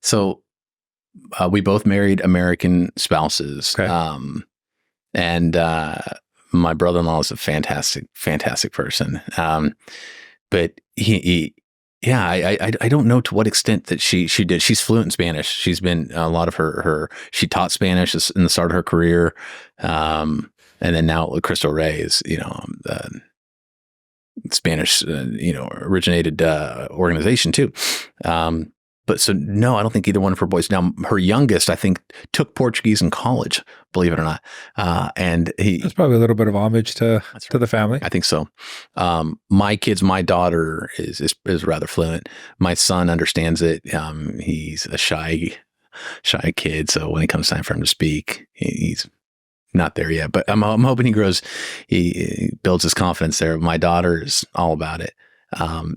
So we both married American spouses. Okay. And my brother-in-law is a fantastic person. But I don't know to what extent that she did. She's fluent in Spanish. She's been a lot of she taught Spanish in the start of her career. And then now Cristo Rey is, Spanish, originated organization too. But so no, I don't think either one of her boys. Now her youngest, I think, took Portuguese in college, believe it or not. And that's probably a little bit of homage to the family. I think so. My daughter is rather fluent. My son understands it. He's a shy kid, so when it comes time for him to speak, he's not there yet. But I'm hoping he grows. He builds his confidence there. My daughter is all about it.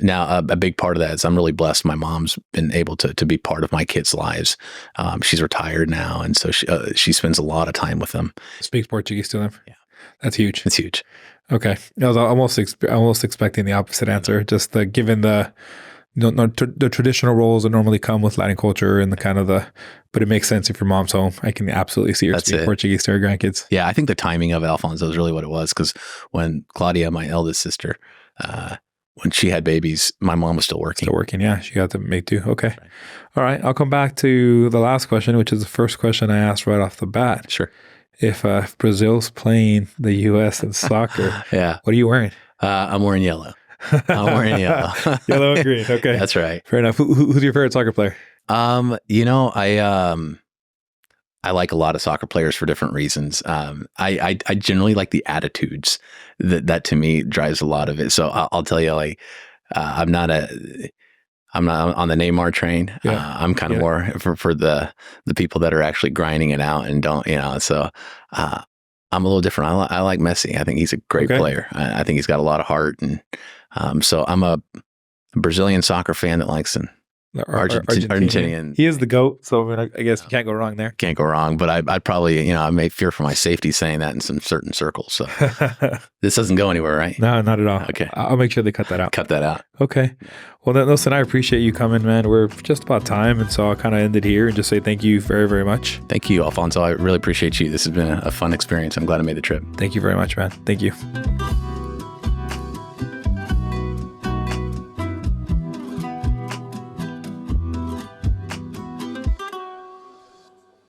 Now, a big part of that is I'm really blessed. My mom's been able to be part of my kids' lives. She's retired now, and so she spends a lot of time with them. Speaks Portuguese to them. Yeah, that's huge. It's huge. Okay, I was almost expecting the opposite answer. Just given the traditional roles that normally come with Latin culture and but it makes sense if your mom's home. I can absolutely see her speak Portuguese to her grandkids. Yeah, I think the timing of Alfonso is really what it was, because when Claudia, my eldest sister, when she had babies, my mom was still working. Yeah. She got to make do. Okay. Right. All right. I'll come back to the last question, which is the first question I asked right off the bat. Sure. If Brazil's playing the U.S. in soccer, what are you wearing? I'm wearing yellow. Yellow and green. Okay. That's right. Fair enough. Who's your favorite soccer player? I like a lot of soccer players for different reasons. I generally like the attitudes that to me drives a lot of it. So I'll tell you, I'm not on the Neymar train. Yeah. I'm kind of more for the people that are actually grinding it out and don't, so I'm a little different. I like Messi. I think he's a great player. I think he's got a lot of heart. And so I'm a Brazilian soccer fan that likes Argentinian. He is the GOAT, so I guess you can't go wrong there. Can't go wrong, but I'd probably, I may fear for my safety saying that in some certain circles. So this doesn't go anywhere, right? No, not at all. Okay. I'll make sure they cut that out. Cut that out. Okay. Well, then, Nilsson, I appreciate you coming, man. We're just about time, and so I'll kind of end it here and just say thank you very, very much. Thank you, Alfonso. I really appreciate you. This has been a fun experience. I'm glad I made the trip. Thank you very much, man. Thank you.